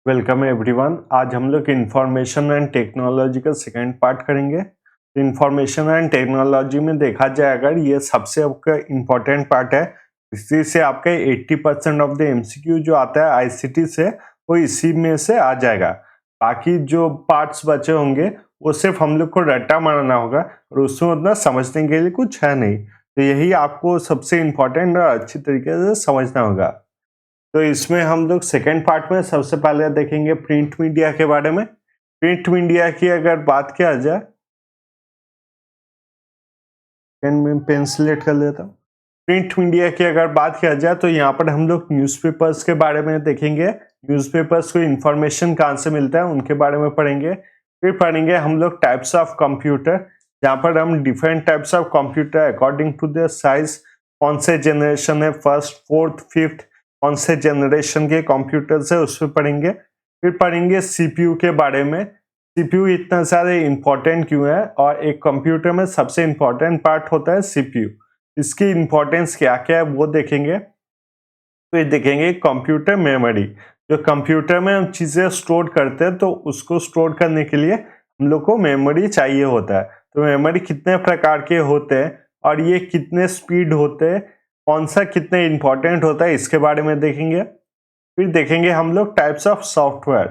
Welcome everyone. आज हम लोग इंफॉर्मेशन एंड टेक्नोलॉजी का सेकेंड पार्ट करेंगे। इंफॉर्मेशन एंड टेक्नोलॉजी में देखा जाए अगर ये सबसे आपका इम्पोर्टेंट पार्ट है। इसी से आपका 80% ऑफ द एमसीक्यू जो आता है आईसीटी से वो इसी में से आ जाएगा। बाकी जो पार्ट्स बचे होंगे वो सिर्फ हम लोग को रट्टा मारना होगा और उसमें उतना समझने के लिए कुछ है नहीं। तो यही आपको सबसे इम्पोर्टेंट और अच्छी तरीके से समझना होगा। तो इसमें हम लोग सेकेंड पार्ट में सबसे पहले देखेंगे प्रिंट मीडिया के बारे में। प्रिंट मीडिया की अगर बात किया जाए, पेन सिलेक्ट कर लेता हूँ। प्रिंट मीडिया की अगर बात किया जाए तो यहाँ पर हम लोग न्यूज़पेपर्स के बारे में देखेंगे। न्यूज़पेपर्स को इंफॉर्मेशन कहाँ से मिलता है उनके बारे में पढ़ेंगे। फिर पढ़ेंगे हम लोग टाइप्स ऑफ कंप्यूटर, जहाँ पर हम different types of computer according to the size, कौन से जनरेशन है, फर्स्ट फोर्थ फिफ्थ, कौन से जनरेशन के कंप्यूटर्स है उस पर पढ़ेंगे। फिर पढ़ेंगे सीपीयू के बारे में। सीपीयू इतना सारे इंपॉर्टेंट क्यों है और एक कंप्यूटर में सबसे इंपॉर्टेंट पार्ट होता है सीपीयू। इसकी इंपॉर्टेंस क्या क्या है वो देखेंगे। फिर देखेंगे कंप्यूटर मेमोरी। जो कंप्यूटर में हम चीजें स्टोर करते हैं तो उसको स्टोर करने के लिए हम लोग को मेमोरी चाहिए होता है। तो मेमोरी कितने प्रकार के होते हैं और ये कितने स्पीड होते हैं, कौन सा कितने इंपॉर्टेंट होता है, इसके बारे में देखेंगे। फिर देखेंगे हम लोग types of software.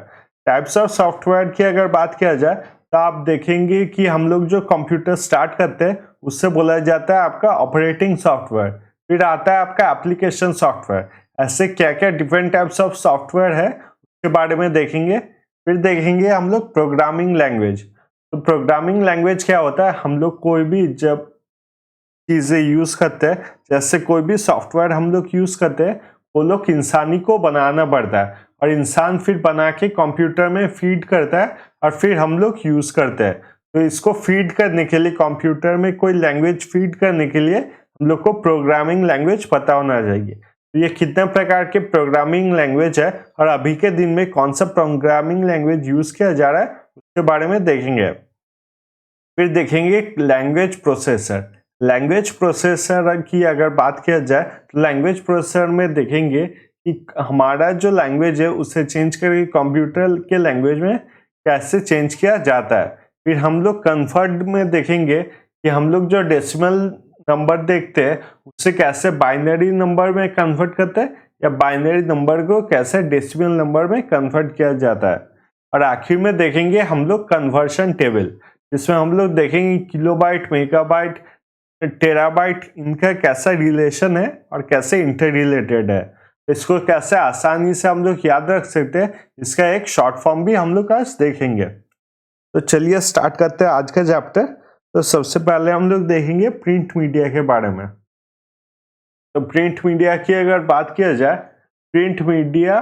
Types of software की अगर बात किया जाए तो आप देखेंगे कि हम लोग जो कंप्यूटर स्टार्ट करते हैं उससे बोला जाता है आपका ऑपरेटिंग सॉफ्टवेयर। फिर आता है आपका एप्लीकेशन सॉफ्टवेयर। ऐसे क्या क्या डिफरेंट टाइप्स ऑफ सॉफ्टवेयर है उसके बारे में देखेंगे। फिर देखेंगे हम लोग प्रोग्रामिंग लैंग्वेज। तो प्रोग्रामिंग लैंग्वेज क्या होता है, हम लोग कोई भी जब चीजें यूज करते हैं, जैसे कोई भी सॉफ्टवेयर हम लोग यूज करते हैं, वो लोग इंसानी को बनाना पड़ता है और इंसान फिर बना के कंप्यूटर में फीड करता है और फिर हम लोग यूज करते हैं। तो इसको फीड करने के लिए, कंप्यूटर में कोई लैंग्वेज फीड करने के लिए हम लोग को प्रोग्रामिंग लैंग्वेज पता होना चाहिए। तो ये कितने प्रकार के प्रोग्रामिंग लैंग्वेज है और अभी के दिन में कौन सा प्रोग्रामिंग लैंग्वेज यूज किया जा रहा है उसके बारे में देखेंगे। फिर देखेंगे लैंग्वेज प्रोसेसर। लैंग्वेज प्रोसेसर की अगर बात किया जाए तो लैंग्वेज प्रोसेसर में देखेंगे कि हमारा जो लैंग्वेज है उसे चेंज करके कंप्यूटर के लैंग्वेज में कैसे चेंज किया जाता है। फिर हम लोग कन्वर्ट में देखेंगे कि हम लोग जो डेसिमल नंबर देखते हैं उससे कैसे बाइनरी नंबर में कन्वर्ट करते हैं या बाइनरी नंबर को कैसे डेसिमल नंबर में कन्वर्ट किया जाता है। और आखिर में देखेंगे हम लोग कन्वर्शन टेबल, जिसमें हम लोग देखेंगे किलोबाइट, मेगाबाइट, टेराबाइट, इनका कैसा रिलेशन है और कैसे इंटर रिलेटेड है। इसको कैसे आसानी से हम लोग याद रख सकते हैं, इसका एक शॉर्ट फॉर्म भी हम लोग आज देखेंगे। तो चलिए स्टार्ट करते हैं आज का चैप्टर। तो सबसे पहले हम लोग देखेंगे प्रिंट मीडिया के बारे में। तो प्रिंट मीडिया की अगर बात किया जाए, प्रिंट मीडिया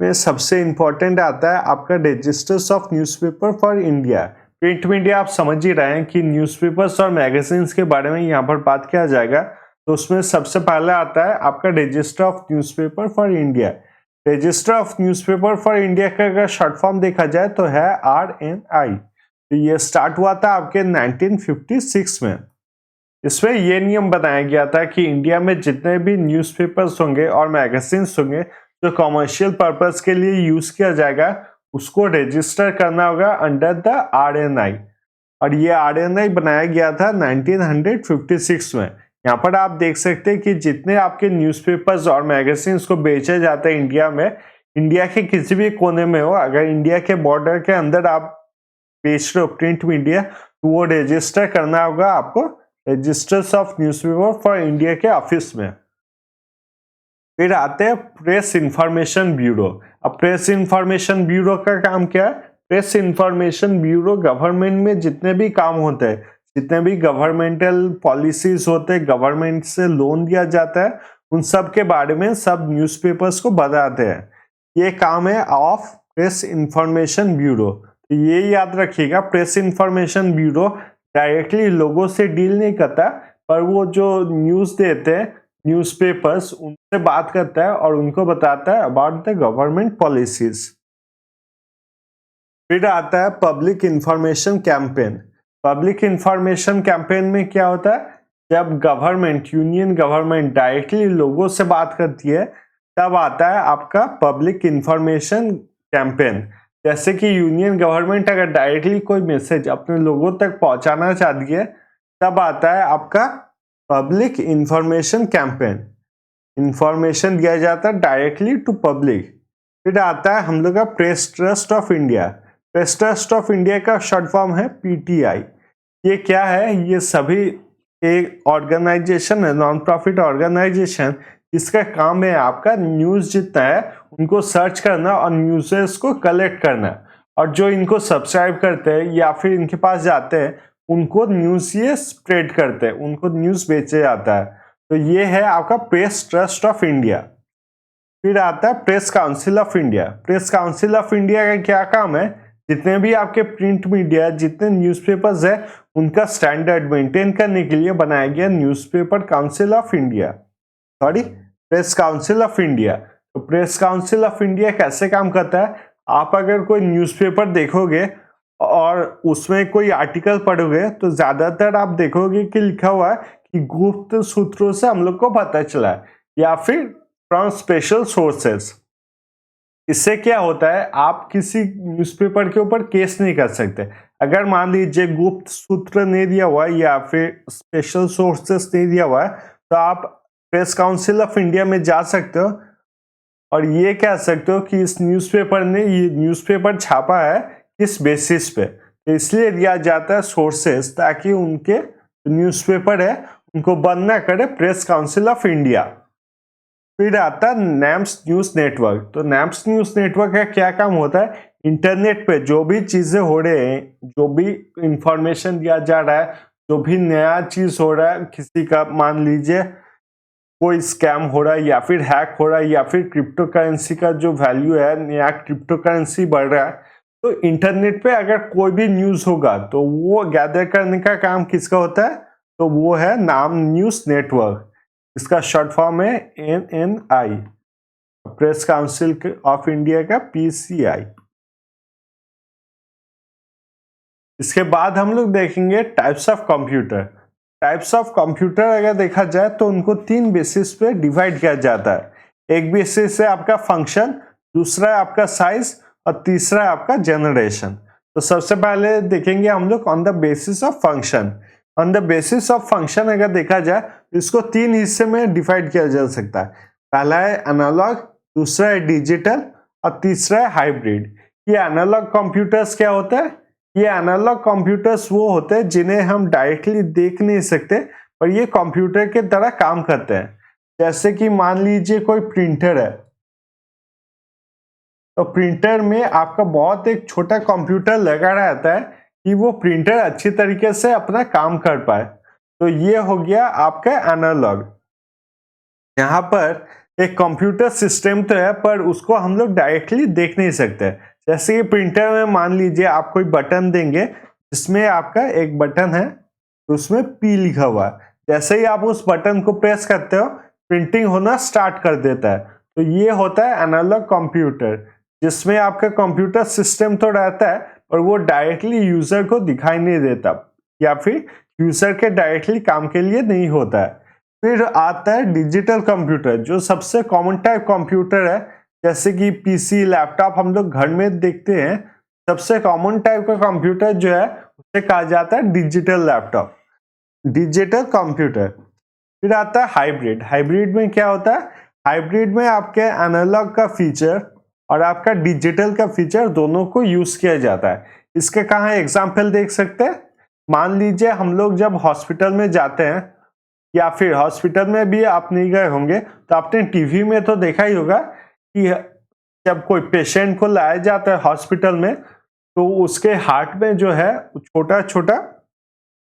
में सबसे इंपॉर्टेंट आता है आपका registrars of newspaper for India. Print media आप समझ ही रहे हैं कि न्यूज़पेपर्स और मैगजीन्स के बारे में यहाँ पर बात किया जाएगा। तो उसमें सबसे पहले आता है आपका register of newspaper for India. Register of newspaper for India का अगर शॉर्ट फॉर्म देखा जाए तो है RNI। तो ये स्टार्ट हुआ था आपके 1956 में। इसमें ये नियम बनाया गया था कि इंडिया में जितने भी न्यूज़पेपर्स होंगे और मैगजीन्स होंगे जो कमर्शियल पर्पस के लिए यूज किया जाएगा उसको रजिस्टर करना होगा अंडर द RNI। और ये RNI बनाया गया था 1956 में। यहाँ पर आप देख सकते हैं कि जितने आपके न्यूज़पेपर्स और मैगजीन्स को बेचे जाते हैं इंडिया में, इंडिया के किसी भी कोने में हो, अगर इंडिया के बॉर्डर के अंदर आप बेच रहे हो प्रिंट मीडिया तो वो रजिस्टर करना होगा आपको registrars of newspaper for India के ऑफिस में। फिर आते हैं प्रेस इंफॉर्मेशन ब्यूरो। अब प्रेस इंफॉर्मेशन ब्यूरो का काम क्या है? प्रेस इंफॉर्मेशन ब्यूरो गवर्नमेंट में जितने भी काम होते हैं, जितने भी गवर्नमेंटल पॉलिसीज होते हैं, गवर्नमेंट से लोन दिया जाता है, उन सब के बारे में सब न्यूज़पेपर्स को बताते हैं। ये काम है ऑफ प्रेस इंफॉर्मेशन ब्यूरो। तो ये याद रखिएगा, प्रेस इंफॉर्मेशन ब्यूरो डायरेक्टली लोगों से डील नहीं करता, पर वो जो न्यूज़ देते हैं न्यूज़पेपर्स उनसे बात करता है और उनको बताता है अबाउट द गवर्नमेंट पॉलिसीज। फिर आता है public information campaign. Public information campaign में क्या होता है, जब गवर्नमेंट, यूनियन गवर्नमेंट डायरेक्टली लोगों से बात करती है तब आता है आपका पब्लिक इंफॉर्मेशन कैंपेन। जैसे कि यूनियन गवर्नमेंट अगर डायरेक्टली कोई मैसेज अपने लोगों तक पहुंचाना चाहती है, तब आता है आपका पब्लिक इंफॉर्मेशन कैंपेन। इंफॉर्मेशन दिया जाता है डायरेक्टली टू पब्लिक। फिर आता है हम लोग का press trust of India. Press trust of India का शॉर्ट फॉर्म है पीटीआई। ये क्या है? ये सभी एक ऑर्गेनाइजेशन है, नॉन प्रॉफिट ऑर्गेनाइजेशन, जिसका काम है आपका न्यूज जितना है उनको सर्च करना और न्यूज़ेस को कलेक्ट करना, और जो इनको सब्सक्राइब करते हैं या फिर इनके पास जाते हैं उनको न्यूज ये स्प्रेड करते हैं, उनको न्यूज बेचे जाता है। तो ये है आपका प्रेस ट्रस्ट ऑफ इंडिया। फिर आता है press council of India. Press council of India का क्या काम है? जितने भी आपके प्रिंट मीडिया, जितने न्यूज़पेपर्स है, उनका स्टैंडर्ड मेंटेन करने के लिए बनाया गया newspaper council of India, sorry press council of India. तो प्रेस काउंसिल ऑफ इंडिया कैसे काम करता है? आप अगर कोई न्यूज़पेपर देखोगे और उसमें कोई आर्टिकल पढ़ोगे तो ज्यादातर आप देखोगे कि लिखा हुआ है कि गुप्त सूत्रों से हम लोग को पता चला है, या फिर फ्रॉम स्पेशल सोर्सेस। इससे क्या होता है, आप किसी न्यूज़पेपर के ऊपर केस नहीं कर सकते। अगर मान लीजिए गुप्त सूत्र नहीं दिया हुआ है या फिर स्पेशल सोर्सेस नहीं दिया हुआ है, तो आप प्रेस काउंसिल ऑफ इंडिया में जा सकते हो और ये कह सकते हो कि इस न्यूज़पेपर ने ये न्यूज़पेपर छापा है किस बेसिस पे। तो इसलिए दिया जाता है सोर्सेस, ताकि उनके न्यूज़पेपर है उनको बंद ना करे प्रेस काउंसिल ऑफ इंडिया। फिर आता है नैम्स न्यूज नेटवर्क। तो नैम्स न्यूज नेटवर्क का क्या काम होता है? इंटरनेट पे जो भी चीजें हो रहे हैं, जो भी इंफॉर्मेशन दिया जा रहा है, जो भी नया चीज हो रहा है, किसी का मान लीजिए कोई स्कैम हो रहा है या फिर हैक हो रहा है या फिर क्रिप्टो करेंसी का जो वैल्यू है, नया क्रिप्टो करेंसी बढ़ रहा है, तो इंटरनेट पे अगर कोई भी न्यूज होगा तो वो गैदर करने का काम किसका होता है? तो वो है नाम न्यूज नेटवर्क। इसका शॉर्ट फॉर्म है NNI, press council of India का PCI। इसके बाद हम लोग देखेंगे types of computer. Types of computer अगर देखा जाए तो उनको 3 बेसिस पे डिवाइड किया जाता है। एक बेसिस है आपका फंक्शन, दूसरा है आपका साइज और तीसरा है आपका जनरेशन। तो सबसे पहले देखेंगे हम लोग on the basis of function. On the basis of function अगर देखा जाए तो इसको 3 हिस्से में डिवाइड किया जा सकता है। पहला है एनालॉग, दूसरा है डिजिटल और तीसरा है हाइब्रिड। ये एनालॉग कंप्यूटर्स क्या होता है? ये एनालॉग कंप्यूटर्स वो होते हैं जिन्हें हम डायरेक्टली देख नहीं सकते, पर ये कंप्यूटर के तरह काम करते हैं। जैसे कि मान लीजिए कोई प्रिंटर है, तो प्रिंटर में आपका बहुत एक छोटा कंप्यूटर लगा रहता है कि वो प्रिंटर अच्छी तरीके से अपना काम कर पाए। तो ये हो गया आपका एनालॉग। यहाँ पर एक कंप्यूटर सिस्टम तो है, पर उसको हम लोग डायरेक्टली देख नहीं सकते। जैसे कि प्रिंटर में मान लीजिए आप कोई बटन देंगे, जिसमें आपका एक बटन है तो उसमें P लिखा हुआ है। जैसे ही आप उस बटन को प्रेस करते हो, प्रिंटिंग होना स्टार्ट कर देता है। तो ये होता है एनालॉग कंप्यूटर, जिसमें आपका कंप्यूटर सिस्टम तो रहता है पर वो डायरेक्टली यूजर को दिखाई नहीं देता, या फिर यूजर के डायरेक्टली काम के लिए नहीं होता है। फिर आता है डिजिटल कंप्यूटर, जो सबसे कॉमन टाइप कंप्यूटर है। जैसे कि पीसी, लैपटॉप हम लोग घर में देखते हैं, सबसे कॉमन टाइप का कंप्यूटर जो है उसे कहा जाता है डिजिटल लैपटॉप, डिजिटल कंप्यूटर। फिर आता है हाइब्रिड। हाइब्रिड में क्या होता है? हाइब्रिड में आपके एनालॉग का फीचर और आपका डिजिटल का फीचर दोनों को यूज किया जाता है। इसके कहाँ एग्जाम्पल देख सकते हैं? मान लीजिए हम लोग जब हॉस्पिटल में जाते हैं, या फिर हॉस्पिटल में भी आप नहीं गए होंगे तो आपने टीवी में तो देखा ही होगा कि जब कोई पेशेंट को लाया जाता है हॉस्पिटल में, तो उसके हार्ट में जो है छोटा छोटा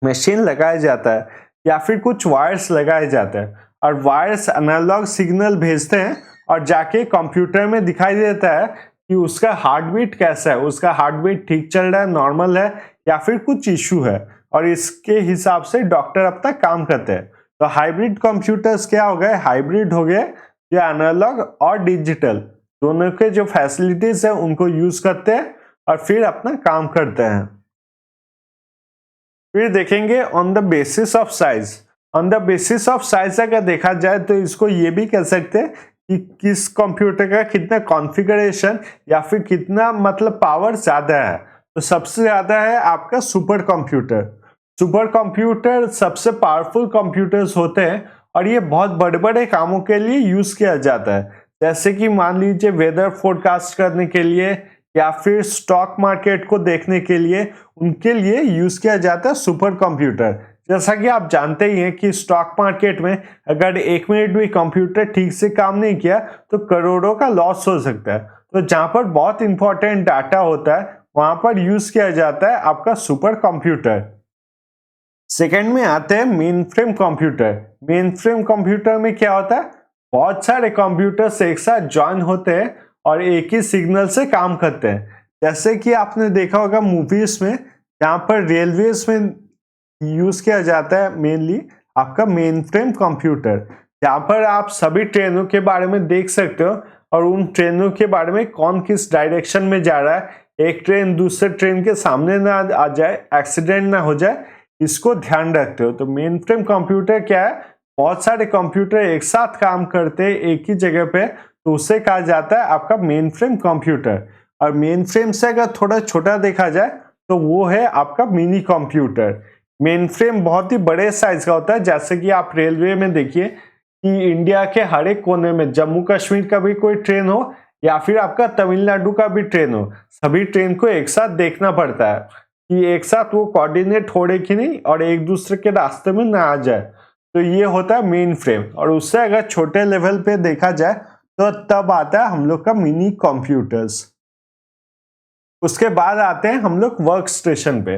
मशीन लगाया जाता है या फिर कुछ वायर्स लगाए जाते हैं, और वायर्स एनालॉग सिग्नल भेजते हैं और जाके कंप्यूटर में दिखाई देता है कि उसका हार्ट बीट कैसा है, उसका हार्ट बीट ठीक चल रहा है, नॉर्मल है, या फिर कुछ इश्यू है, और इसके हिसाब से डॉक्टर अब तक काम करते हैं। तो हाइब्रिड कंप्यूटर्स क्या हो गए? हाइब्रिड हो गए जो एनालॉग और डिजिटल दोनों के जो फैसिलिटीज है उनको यूज करते हैं और फिर अपना काम करते हैं। फिर देखेंगे on the basis of size. On the basis of size अगर देखा जाए तो इसको ये भी कह सकते हैं कि किस कंप्यूटर का कितना कॉन्फ़िगरेशन या फिर कितना मतलब पावर ज़्यादा है। तो सबसे ज़्यादा है आपका सुपर कंप्यूटर। सुपर कंप्यूटर सबसे पावरफुल कंप्यूटर्स होते हैं और ये बहुत बड़े-बड़े कामों के लिए यूज़ किया जाता है। जैसे कि मान लीजिए वेदर फोरकास्ट करने के लिए या फिर स्टॉक मार्केट को देखने के लिए, उनके लिए यूज़ किया जाता है सुपर कंप्यूटर। जैसा कि आप जानते ही हैं कि स्टॉक मार्केट में अगर 1 मिनट भी कंप्यूटर ठीक से काम नहीं किया तो करोड़ों का लॉस हो सकता है। तो जहाँ पर बहुत इंपॉर्टेंट डाटा होता है वहाँ पर यूज़ किया जाता है आपका सुपर कंप्यूटर। सेकंड में आते हैं main frame computer. Main frame computer में क्या होता है, बहुत सारे कंप्यूटर्स एक साथ ज्वाइन होते हैं और एक ही सिग्नल से काम करते हैं। जैसे कि आपने देखा होगा मूवीज में, जहाँ पर रेलवेज में यूज किया जाता है मेनली आपका मेन फ्रेम कंप्यूटर, जहाँ पर आप सभी ट्रेनों के बारे में देख सकते हो और उन ट्रेनों के बारे में कौन किस डायरेक्शन में जा रहा है, एक ट्रेन दूसरे ट्रेन के सामने ना आ जाए, एक्सीडेंट ना हो जाए, इसको ध्यान रखते हो। तो मेन फ्रेम कंप्यूटर क्या है, बहुत सारे कंप्यूटर एक साथ काम करते हैं एक ही जगह पे, तो उसे कहा जाता है आपका मेन फ्रेम कंप्यूटर। और मेन फ्रेम से अगर थोड़ा छोटा देखा जाए तो वो है आपका मिनी कंप्यूटर। मेन फ्रेम बहुत ही बड़े साइज का होता है, जैसे कि आप रेलवे में देखिए कि इंडिया के हर एक कोने में, जम्मू कश्मीर का भी कोई ट्रेन हो या फिर आपका तमिलनाडु का भी ट्रेन हो, सभी ट्रेन को एक साथ देखना पड़ता है कि एक साथ वो कोऑर्डिनेट हो रहे कि नहीं और एक दूसरे के रास्ते में ना आ जाए। तो ये होता है मेन फ्रेम। और उससे अगर छोटे लेवल पे देखा जाए तो तब आता है हम लोग का मिनी कंप्यूटर्स। उसके बाद आते हैं हम लोग वर्क स्टेशन पे।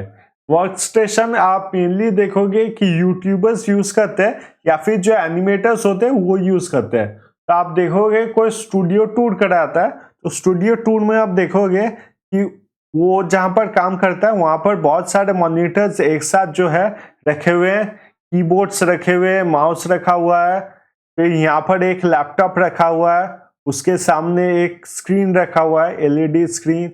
वर्क स्टेशन आप मेनली देखोगे कि यूट्यूबर्स यूज करते हैं या फिर जो एनिमेटर्स होते हैं वो यूज करते हैं। तो आप देखोगे कोई स्टूडियो टूर कराता है तो स्टूडियो टूर में आप देखोगे कि वो जहाँ पर काम करता है वहाँ पर बहुत सारे मॉनिटर्स एक साथ जो है रखे हुए हैं, कीबोर्ड्स रखे हुए हैं, माउस रखा हुआ है, फिर यहाँ पर एक लैपटॉप रखा हुआ है, उसके सामने एक स्क्रीन रखा हुआ है, एलईडी स्क्रीन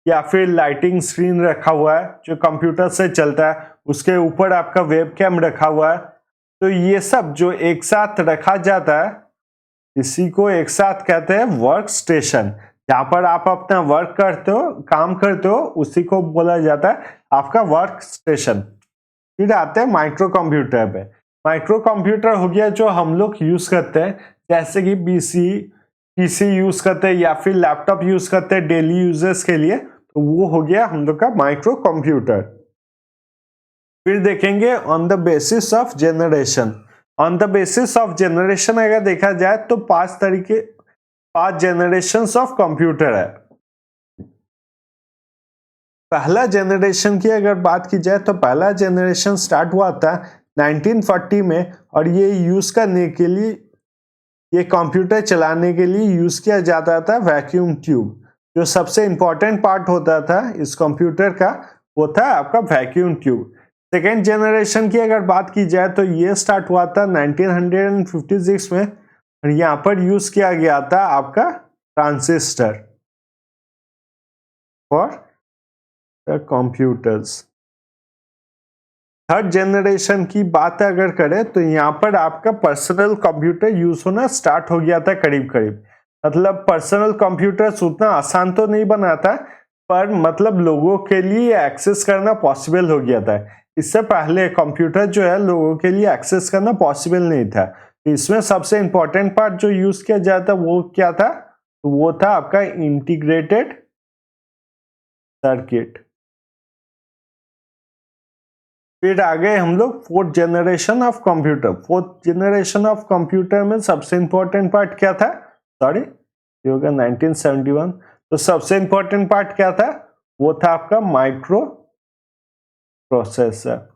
या फिर लाइटिंग स्क्रीन रखा हुआ है जो कंप्यूटर से चलता है, उसके ऊपर आपका वेबकैम रखा हुआ है। तो ये सब जो एक साथ रखा जाता है इसी को एक साथ कहते हैं वर्क स्टेशन। जहाँ पर आप अपना वर्क करते हो, काम करते हो, उसी को बोला जाता है आपका वर्क स्टेशन। फिर आते हैं माइक्रो कंप्यूटर पे। माइक्रो कंप्यूटर हो गया जो हम लोग यूज करते हैं, जैसे कि पीसी यूज करते हैं या फिर लैपटॉप यूज करते हैं डेली यूजेस के लिए, तो वो हो गया हम लोग का माइक्रो कंप्यूटर। फिर देखेंगे on the basis of generation. On the basis of generation अगर देखा जाए तो 5 जनरेशंस ऑफ कंप्यूटर है। पहला जनरेशन की अगर बात की जाए तो पहला जनरेशन स्टार्ट हुआ था 1940 में और ये यूज करने के लिए, ये कंप्यूटर चलाने के लिए यूज किया जाता था वैक्यूम ट्यूब। जो सबसे इंपॉर्टेंट पार्ट होता था इस कंप्यूटर का वो था आपका वैक्यूम ट्यूब। सेकेंड जनरेशन की अगर बात की जाए तो ये स्टार्ट हुआ था 1956 में और यहाँ पर यूज किया गया था आपका transistor for the computers. Third generation की बात अगर करें तो यहाँ पर आपका पर्सनल कंप्यूटर यूज होना स्टार्ट हो गया था करीब करीब। मतलब पर्सनल कंप्यूटर्स उतना आसान तो नहीं बना था, पर मतलब लोगों के लिए एक्सेस करना पॉसिबल हो गया था। इससे पहले कंप्यूटर जो है लोगों के लिए एक्सेस करना पॉसिबल नहीं था। इसमें सबसे इंपॉर्टेंट पार्ट जो यूज किया जाता वो क्या था, तो वो था आपका इंटीग्रेटेड सर्किट। फिर आ गए हम लोग fourth generation of computer. Fourth generation of computer में सबसे इंपॉर्टेंट पार्ट क्या था, सॉरी ये होगा 1971। तो सबसे इंपॉर्टेंट पार्ट क्या था, वो था आपका माइक्रो प्रोसेसर।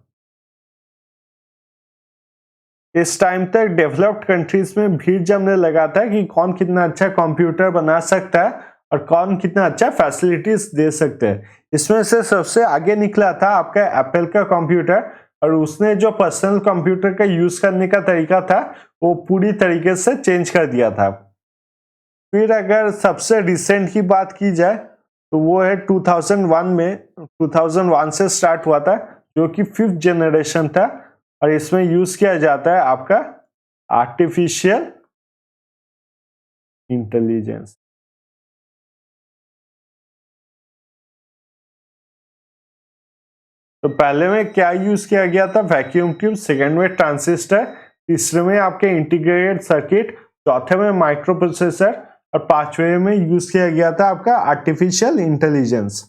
इस टाइम तक डेवलप्ड कंट्रीज में भीड़ जमने लगा था कि कौन कितना अच्छा कंप्यूटर बना सकता है और कौन कितना अच्छा फैसिलिटीज दे सकते हैं। इसमें से सबसे आगे निकला था आपका एप्पल का कंप्यूटर और उसने जो पर्सनल कंप्यूटर का यूज करने का तरीका था वो पूरी तरीके से चेंज कर दिया था। फिर अगर सबसे रिसेंट की बात की जाए तो वो है 2001 में, 2001 से स्टार्ट हुआ था जो कि 5th जनरेशन था और इसमें यूज किया जाता है आपका आर्टिफिशियल इंटेलिजेंस। तो पहले में क्या यूज किया गया था? वैक्यूम ट्यूब, सेकेंड में ट्रांजिस्टर, तीसरे में आपके इंटीग्रेटेड सर्किट, चौथे में माइक्रो प्रोसेसर और पांचवें में यूज किया गया था आपका आर्टिफिशियल इंटेलिजेंस।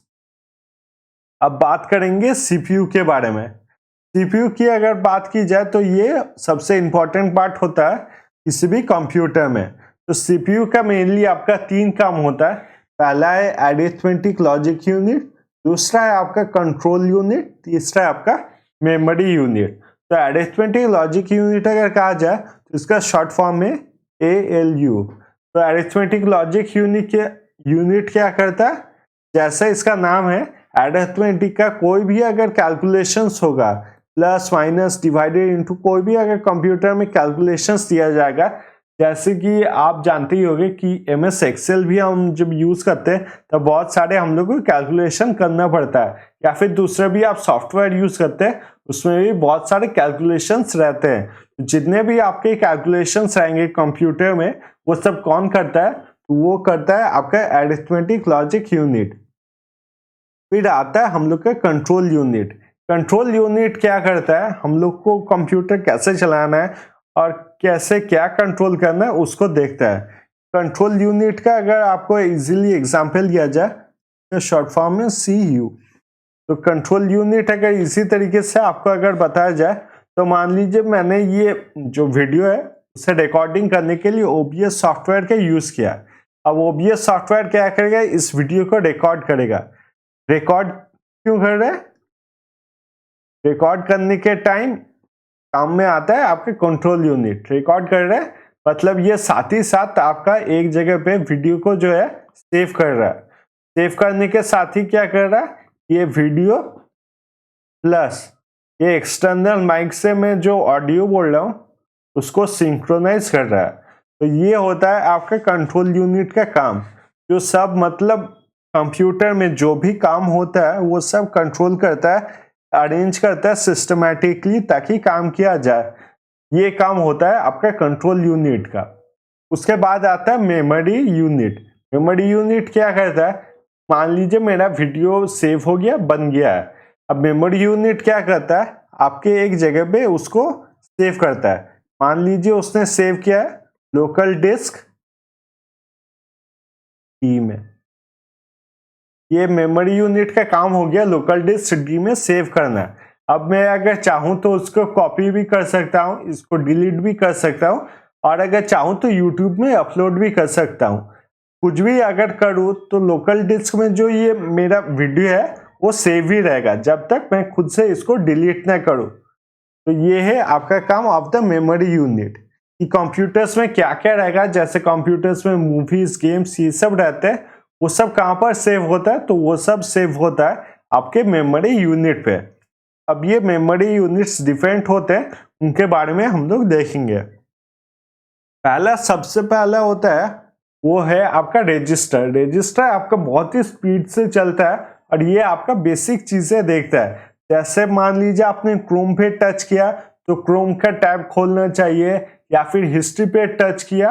अब बात करेंगे सीपीयू के बारे में। सीपीयू की अगर बात की जाए तो ये सबसे इंपॉर्टेंट पार्ट होता है किसी भी कंप्यूटर में। तो सीपीयू का मेनली आपका 3 काम होता है। पहला है अरिथमेटिक लॉजिक यूनिट, दूसरा है आपका कंट्रोल यूनिट, तीसरा है आपका मेमोरी यूनिट। तो अरिथमेटिक लॉजिक यूनिट अगर कहा जाए तो इसका शॉर्ट फॉर्म है ALU। तो अरिथमेटिक लॉजिक यूनिट क्या करता है? जैसा इसका नाम है, अरिथमेटिक का कोई भी अगर कैलकुलेशंस होगा, प्लस माइनस डिवाइडेड इनटू, कोई भी अगर कंप्यूटर में कैलकुलेशंस दिया जाएगा, जैसे कि आप जानते ही होंगे कि MS एक्सेल भी हम जब यूज करते हैं तो बहुत सारे हम लोग को कैलकुलेशन करना पड़ता है, या फिर दूसरे भी आप सॉफ्टवेयर यूज करते हैं उसमें भी बहुत सारे कैलकुलेशंस रहते हैं। जितने भी आपके कैलकुलेशंस रहेंगे कंप्यूटर में, वो सब कौन करता है? वो करता है आपका अरिथमेटिक लॉजिक यूनिट। फिर आता है हम लोग का कंट्रोल यूनिट। कंट्रोल यूनिट क्या करता है? हम लोग को कंप्यूटर कैसे चलाना है और कैसे क्या कंट्रोल करना है उसको देखता है। कंट्रोल यूनिट का अगर आपको इजीली एग्जांपल दिया जाए तो शॉर्ट फॉर्म में CU। तो कंट्रोल यूनिट अगर इसी तरीके से आपको अगर बताया जाए तो मान लीजिए मैंने ये जो वीडियो है उसे रिकॉर्डिंग करने के लिए OBS सॉफ्टवेयर का यूज किया। अब OBS सॉफ्टवेयर क्या करेगा? इस वीडियो को रिकॉर्ड करेगा। रिकॉर्ड क्यों कर रहे हैं? रिकॉर्ड करने के टाइम काम में आता है आपके कंट्रोल यूनिट। रिकॉर्ड कर रहे हैं मतलब ये साथ ही साथ आपका एक जगह पे वीडियो को जो है सेव कर रहा है। सेव करने के साथ ही क्या कर रहा है? ये वीडियो प्लस ये एक्सटर्नल माइक से मैं जो ऑडियो बोल रहा हूं उसको सिंक्रोनाइज कर रहा है। तो ये होता है आपका कंट्रोल यूनिट का काम। जो सब मतलब कंप्यूटर में जो भी काम होता है वो सब कंट्रोल करता है, अरेंज करता है सिस्टमैटिकली ताकि काम किया जाए। ये काम होता है आपका कंट्रोल यूनिट का। उसके बाद आता है मेमोरी यूनिट। मेमोरी यूनिट क्या करता है? मान लीजिए मेरा वीडियो सेव हो गया, बन गया है। अब मेमोरी यूनिट क्या करता है? आपके एक जगह पे उसको सेव करता है। मान लीजिए उसने सेव किया है लोकल डिस्क D में। ये मेमोरी यूनिट का काम हो गया लोकल डिस्क D में सेव करना। अब मैं अगर चाहूं तो उसको कॉपी भी कर सकता हूं, इसको डिलीट भी कर सकता हूं, और अगर चाहूं तो यूट्यूब में अपलोड भी कर सकता हूं। कुछ भी अगर करूं तो लोकल डिस्क में जो ये मेरा वीडियो है वो सेव ही रहेगा जब तक मैं खुद से इसको डिलीट ना करूं। तो ये है आपका काम ऑफ द मेमोरी यूनिट कि कंप्यूटर्स में क्या क्या रहेगा। जैसे कंप्यूटर्स में मूवीज, गेम्स, ये सब रहते हैं, वो सब कहां पर सेव होता है? तो वो सब सेव होता है आपके मेमोरी यूनिट पे। अब ये मेमोरी यूनिट्स डिफरेंट होते हैं, उनके बारे में हम लोग देखेंगे। सबसे पहला होता है वो है आपका रजिस्टर। रजिस्टर आपका बहुत ही स्पीड से चलता है और ये आपका बेसिक चीजें देखता है। जैसे मान लीजिए आपने क्रोम पे टच किया तो क्रोम का टैब खोलना चाहिए, या फिर हिस्ट्री पे टच किया,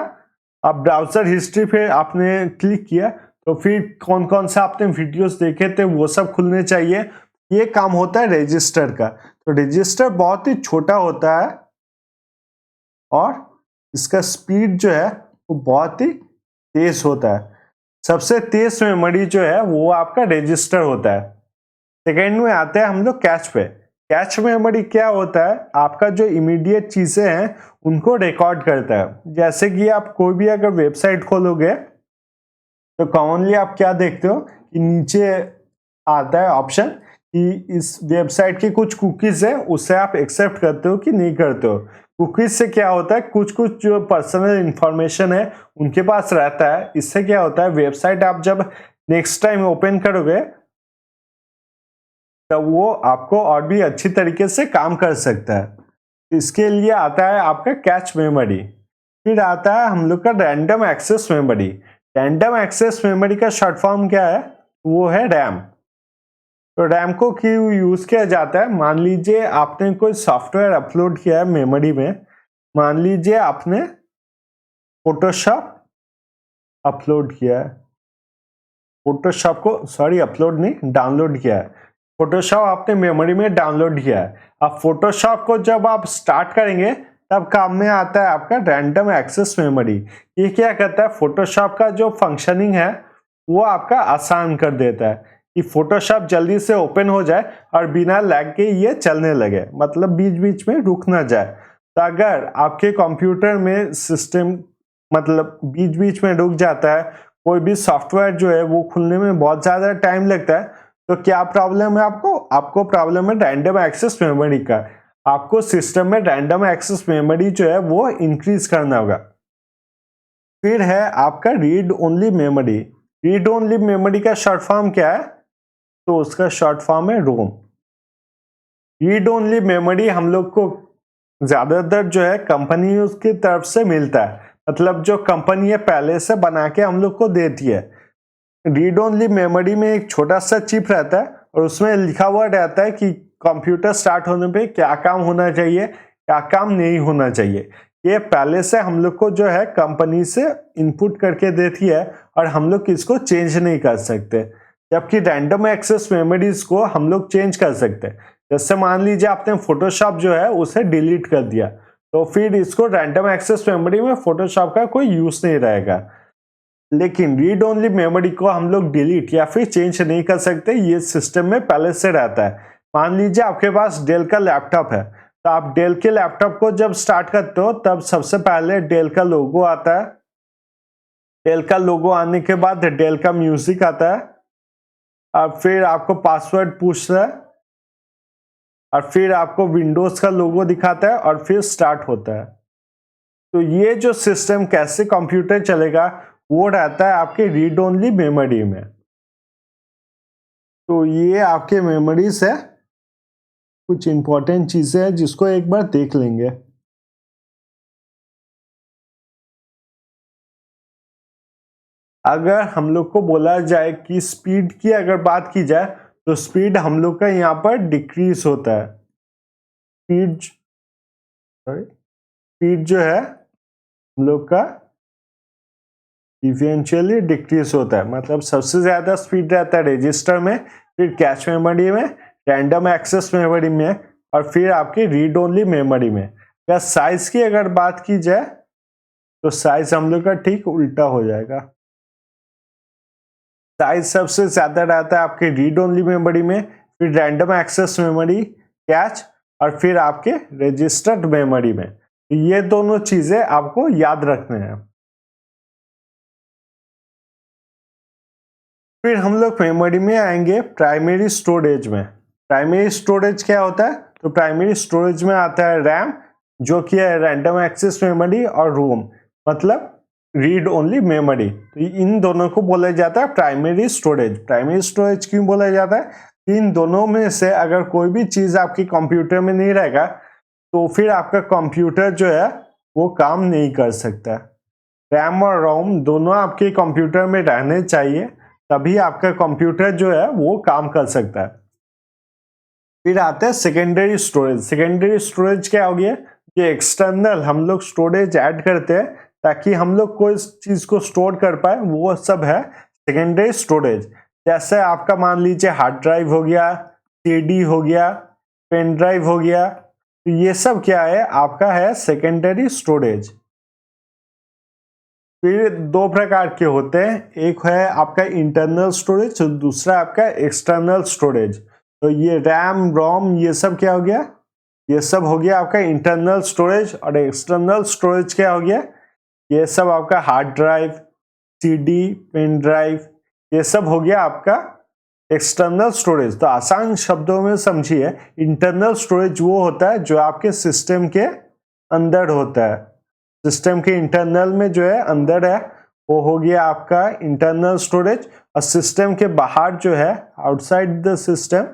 अब ब्राउजर हिस्ट्री पे आपने क्लिक किया तो फिर कौन कौन सा आपने वीडियोस देखे थे वो सब खुलने चाहिए। ये काम होता है रजिस्टर का। तो रजिस्टर बहुत ही छोटा होता है और इसका स्पीड जो है वो बहुत ही तेज होता है। सबसे तेज मेमोरी जो है वो आपका रजिस्टर होता है। सेकेंड में आते हैं हम लोग कैच पे। कैच मेमोरी क्या होता है? आपका जो इमीडिएट चीजें हैं उनको रिकॉर्ड करता है। जैसे कि आप कोई भी अगर वेबसाइट खोलोगे तो कॉमनली आप क्या देखते हो कि नीचे आता है ऑप्शन कि इस वेबसाइट की कुछ कुकीज है, उससे आप एक्सेप्ट करते हो कि नहीं करते हो। कुकीज से क्या होता है? कुछ कुछ जो पर्सनल इंफॉर्मेशन है उनके पास रहता है। इससे क्या होता है, वेबसाइट आप जब नेक्स्ट टाइम ओपन करोगे तो वो आपको और भी अच्छी तरीके से काम कर सकता है। इसके लिए आता है आपका कैच मेमोरी। फिर आता है हम लोग का random access memory. Random access memory का शॉर्ट फॉर्म क्या है? वो है रैम। तो रैम को क्यों यूज किया जाता है? मान लीजिए आपने कोई सॉफ्टवेयर अपलोड किया है मेमोरी में। मान लीजिए आपने फोटोशॉप अपलोड किया है, फोटोशॉप को सॉरी अपलोड नहीं डाउनलोड किया है, फोटोशॉप आपने मेमोरी में डाउनलोड किया है। अब फोटोशॉप को जब आप स्टार्ट करेंगे तब काम में आता है आपका रैंडम एक्सेस मेमोरी। ये क्या करता है, फोटोशॉप का जो फंक्शनिंग है वो आपका आसान कर देता है कि फोटोशॉप जल्दी से ओपन हो जाए और बिना लैग के ये चलने लगे, मतलब बीच बीच में रुक ना जाए। तो अगर आपके कंप्यूटर में सिस्टम मतलब बीच बीच में रुक जाता है, कोई भी सॉफ्टवेयर जो है वो खुलने में बहुत ज़्यादा टाइम लगता है, तो क्या प्रॉब्लम है आपको प्रॉब्लम है रैंडम एक्सेस मेमोरी का। आपको सिस्टम में रैंडम एक्सेस मेमोरी जो है वो इंक्रीज करना होगा। फिर है आपका read only memory. Read only memory का शॉर्ट फॉर्म क्या है, तो उसका शॉर्ट फॉर्म है रोम। रीड ओनली मेमोरी हम लोग को ज्यादातर जो है कंपनी की तरफ से मिलता है, मतलब जो कंपनी है पहले से बना के हम लोग को देती है। रीड ओनली मेमोरी में एक छोटा सा चिप रहता है और उसमें लिखा हुआ रहता है कि कंप्यूटर स्टार्ट होने पे क्या काम होना चाहिए, क्या काम नहीं होना चाहिए। ये पहले से हम लोग को जो है कंपनी से इनपुट करके देती है और हम लोग इसको चेंज नहीं कर सकते, जबकि रैंडम एक्सेस मेमोरीज को हम लोग चेंज कर सकते हैं। जैसे मान लीजिए आपने फोटोशॉप जो है उसे डिलीट कर दिया, तो फिर इसको रैंडम एक्सेस मेमोरी में फोटोशॉप का कोई यूज नहीं रहेगा। लेकिन रीड ओनली मेमोरी को हम लोग डिलीट या फिर चेंज नहीं कर सकते, ये सिस्टम में पहले से रहता है। मान लीजिए आपके पास डेल का लैपटॉप है, तो आप डेल के लैपटॉप को जब स्टार्ट करते हो तब सबसे पहले डेल का लोगो आता है। डेल का लोगो आने के बाद डेल का म्यूजिक आता है, और फिर आपको पासवर्ड पूछता है, और फिर आपको विंडोज का लोगो दिखाता है और फिर स्टार्ट होता है। तो ये जो सिस्टम कैसे कंप्यूटर चलेगा वो रहता है आपके रीड ओनली मेमोरी में। तो ये आपके मेमोरीज है, कुछ इंपॉर्टेंट चीजें हैं जिसको एक बार देख लेंगे। अगर हम लोग को बोला जाए कि स्पीड की अगर बात की जाए, तो स्पीड हम लोग का यहाँ पर डिक्रीज होता है। स्पीड जो है हम लोग का इवेंचुअली डिक्रीज होता है, मतलब सबसे ज्यादा स्पीड रहता है रजिस्टर में, फिर कैश मेमोरी में, रैंडम एक्सेस मेमोरी में, और फिर आपकी रीड ओनली मेमोरी में। या साइज की अगर बात की जाए तो साइज हम लोग का ठीक उल्टा हो जाएगा। साइज सबसे ज्यादा रहता है आपके रीड ओनली मेमोरी में, फिर रैंडम एक्सेस मेमोरी, कैच, और फिर आपके रजिस्टर्ड मेमोरी में। ये दोनों चीजें आपको याद रखने हैं। फिर हम लोग मेमोरी में आएंगे प्राइमरी स्टोरेज में। प्राइमरी स्टोरेज क्या होता है, तो प्राइमरी स्टोरेज में आता है रैम, जो कि है रैंडम एक्सेस मेमोरी, और रोम मतलब रीड ओनली मेमोरी। तो इन दोनों को बोला जाता है प्राइमरी स्टोरेज। प्राइमरी स्टोरेज क्यों बोला जाता है, इन दोनों में से अगर कोई भी चीज आपकी कंप्यूटर में नहीं रहेगा तो फिर आपका कंप्यूटर जो है वो काम नहीं कर सकता। रैम और रोम दोनों आपके कंप्यूटर में रहने चाहिए, तभी आपका कंप्यूटर जो है वो काम कर सकता है। फिर आता है सेकेंडरी स्टोरेज। सेकेंडरी स्टोरेज क्या हो गया, ये एक्सटर्नल हम लोग स्टोरेज ऐड करते हैं ताकि हम लोग कोई चीज को स्टोर कर पाए, वो सब है सेकेंडरी स्टोरेज। जैसे आपका मान लीजिए हार्ड ड्राइव हो गया, सीडी हो गया, पेन ड्राइव हो गया, तो ये सब क्या है आपका है सेकेंडरी स्टोरेज। फिर दो प्रकार के होते हैं, एक है आपका इंटरनल स्टोरेज, दूसरा आपका एक्सटर्नल स्टोरेज। तो ये रैम रोम ये सब क्या हो गया, ये सब हो गया आपका इंटरनल स्टोरेज। और एक्सटर्नल स्टोरेज क्या हो गया, ये सब आपका hard drive, CD, pen drive, ये सब हो गया आपका एक्सटर्नल स्टोरेज। तो आसान शब्दों में समझिए, इंटरनल स्टोरेज वो होता है जो आपके सिस्टम के अंदर होता है। सिस्टम के इंटरनल में जो है अंदर है वो हो गया आपका इंटरनल स्टोरेज, और सिस्टम के बाहर जो है आउटसाइड द सिस्टम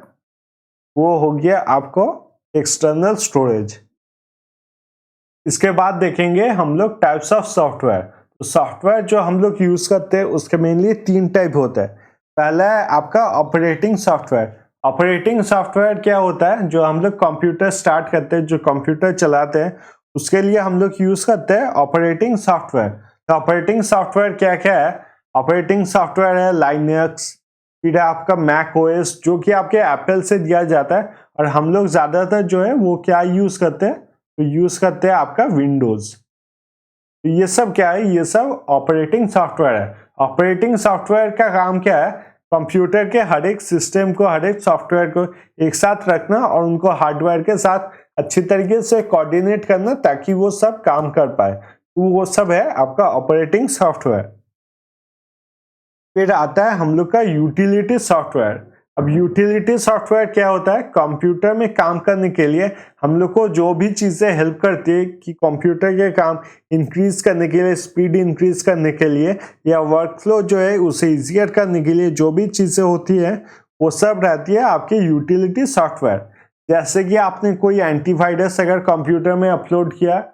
वो हो गया आपको एक्सटर्नल स्टोरेज। इसके बाद देखेंगे हम लोग टाइप्स ऑफ सॉफ्टवेयर। तो सॉफ्टवेयर जो हम लोग यूज करते हैं उसके मेनली तीन टाइप होता है। पहला है आपका ऑपरेटिंग सॉफ्टवेयर। ऑपरेटिंग सॉफ्टवेयर क्या होता है, जो हम लोग कंप्यूटर स्टार्ट करते हैं, जो कंप्यूटर चलाते हैं उसके लिए हम लोग यूज करते हैं ऑपरेटिंग सॉफ्टवेयर। तो ऑपरेटिंग सॉफ्टवेयर क्या क्या है? ऑपरेटिंग सॉफ्टवेयर है लाइनक्स, फिर है आपका मैक ओएस जो कि आपके एप्पल से दिया जाता है, और हम लोग ज्यादातर जो है वो क्या यूज करते हैं? तो यूज करते हैं आपका विंडोज। तो ये सब क्या है? ये सब ऑपरेटिंग सॉफ्टवेयर है। ऑपरेटिंग सॉफ्टवेयर का काम क्या है? कंप्यूटर के हर एक सिस्टम को, हर एक सॉफ्टवेयर को एक साथ रखना और उनको हार्डवेयर के साथ अच्छी तरीके से कोऑर्डिनेट करना ताकि वो सब काम कर पाए। तो वो सब है आपका ऑपरेटिंग सॉफ्टवेयर। फिर आता है हम लोग का यूटिलिटी सॉफ्टवेयर। अब यूटिलिटी सॉफ्टवेयर क्या होता है? कंप्यूटर में काम करने के लिए हम लोग को जो भी चीजें हेल्प करती है कि कंप्यूटर के काम इंक्रीज करने के लिए, स्पीड इंक्रीज करने के लिए, या वर्कफ्लो जो है उसे इजियर करने के लिए जो भी चीजें होती है वो सब रहती है आपके यूटिलिटी सॉफ्टवेयर। जैसे कि आपने कोई एंटीवायरस अगर कंप्यूटर में अपलोड किया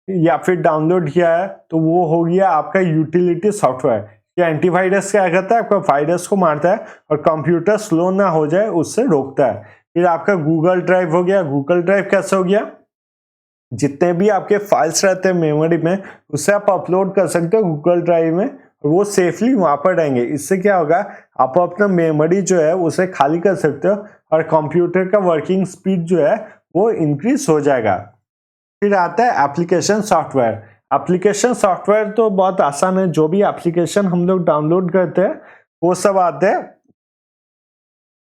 या फिर डाउनलोड किया है तो वो हो गया आपका यूटिलिटी सॉफ्टवेयर। ये एंटीवायरस क्या करता है? आपका वायरस को मारता है और कंप्यूटर स्लो ना हो जाए उससे रोकता है। फिर आपका गूगल ड्राइव हो गया। गूगल ड्राइव कैसे हो गया? जितने भी आपके फाइल्स रहते हैं मेमोरी में उसे आप अपलोड कर सकते हो गूगल ड्राइव में, वो सेफली वहां पर रहेंगे। इससे क्या होगा? आप अपना मेमोरी जो है उसे खाली कर सकते हो और कंप्यूटर का वर्किंग स्पीड जो है वो इंक्रीज हो जाएगा। फिर आता है एप्लीकेशन सॉफ्टवेयर। एप्लीकेशन सॉफ्टवेयर तो बहुत आसान है, जो भी एप्लीकेशन हम लोग डाउनलोड करते हैं वो सब आते हैं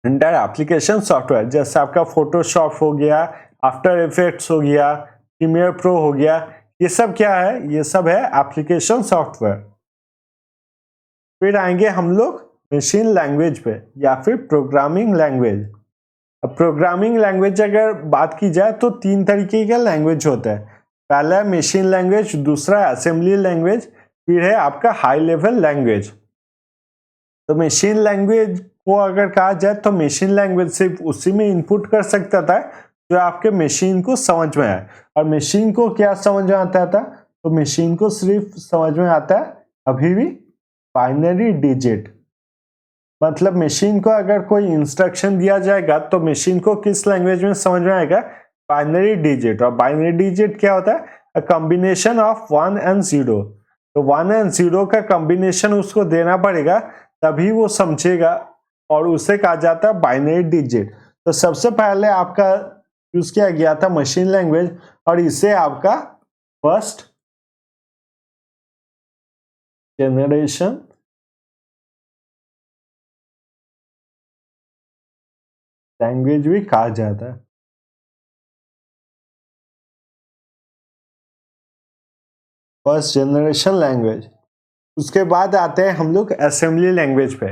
अंडर एप्लीकेशन सॉफ्टवेयर। जैसे आपका फोटोशॉप हो गया, आफ्टर इफेक्ट्स हो गया, प्रीमियर प्रो हो गया, ये सब क्या है? ये सब है एप्लीकेशन सॉफ्टवेयर। फिर आएंगे हम लोग मशीन लैंग्वेज पे या फिर प्रोग्रामिंग लैंग्वेज। अब प्रोग्रामिंग लैंग्वेज अगर बात की जाए तो तीन तरीके का लैंग्वेज होता है। पहला है मशीन लैंग्वेज, दूसरा असेंबली लैंग्वेज, फिर है आपका हाई लेवल लैंग्वेज। तो मशीन लैंग्वेज को अगर कहा जाए तो मशीन लैंग्वेज सिर्फ उसी में इनपुट कर सकता था जो आपके मशीन को समझ में आए। और मशीन को क्या समझ में आता था? तो मशीन को सिर्फ समझ में आता है अभी भी बाइनरी डिजिट। मतलब मशीन को अगर कोई इंस्ट्रक्शन दिया जाएगा तो मशीन को किस लैंग्वेज में समझ में आएगा? Binary digit. और बाइनरी डिजिट क्या होता है? A combination of 1 and 0। तो 1 एंड 0 का कॉम्बिनेशन उसको देना पड़ेगा तभी वो समझेगा, और उसे कहा जाता है बाइनरी डिजिट। तो सबसे पहले आपका यूज किया गया था मशीन लैंग्वेज, और इसे आपका फर्स्ट जनरेशन लैंग्वेज भी कहा जाता है। First generation language. उसके बाद आते हैं हम लोग असेंबली लैंग्वेज पे।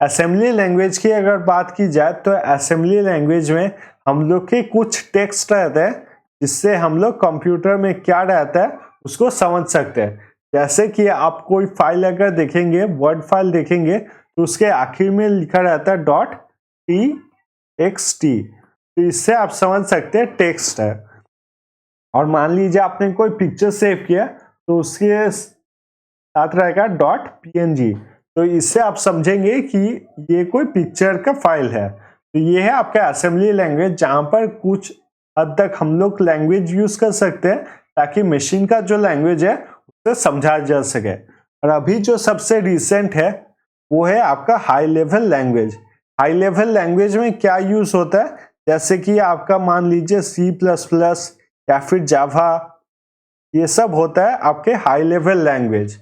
असेंबली लैंग्वेज की अगर बात की जाए तो असेंबली लैंग्वेज में हम लोग के कुछ टेक्स्ट रहते हैं जिससे हम लोग कंप्यूटर में क्या रहता है उसको समझ सकते हैं। जैसे कि आप कोई फाइल अगर देखेंगे, वर्ड फाइल देखेंगे, तो उसके आखिर में लिखा रहता है .txt। तो इससे आप समझ सकते हैं टेक्स्ट है। और मान लीजिए आपने कोई पिक्चर सेव किया तो उसके साथ रहेगा .png। तो इससे आप समझेंगे कि ये कोई पिक्चर का फाइल है। तो ये है आपका असेंबली लैंग्वेज, जहां पर कुछ हद तक हम लोग लैंग्वेज यूज कर सकते हैं ताकि मशीन का जो लैंग्वेज है उसे समझा जा सके। और अभी जो सबसे रिसेंट है वो है आपका high level language. High level language में क्या यूज होता है? जैसे कि आपका मान लीजिए C++ या फिर जावा, ये सब होता है आपके high level language.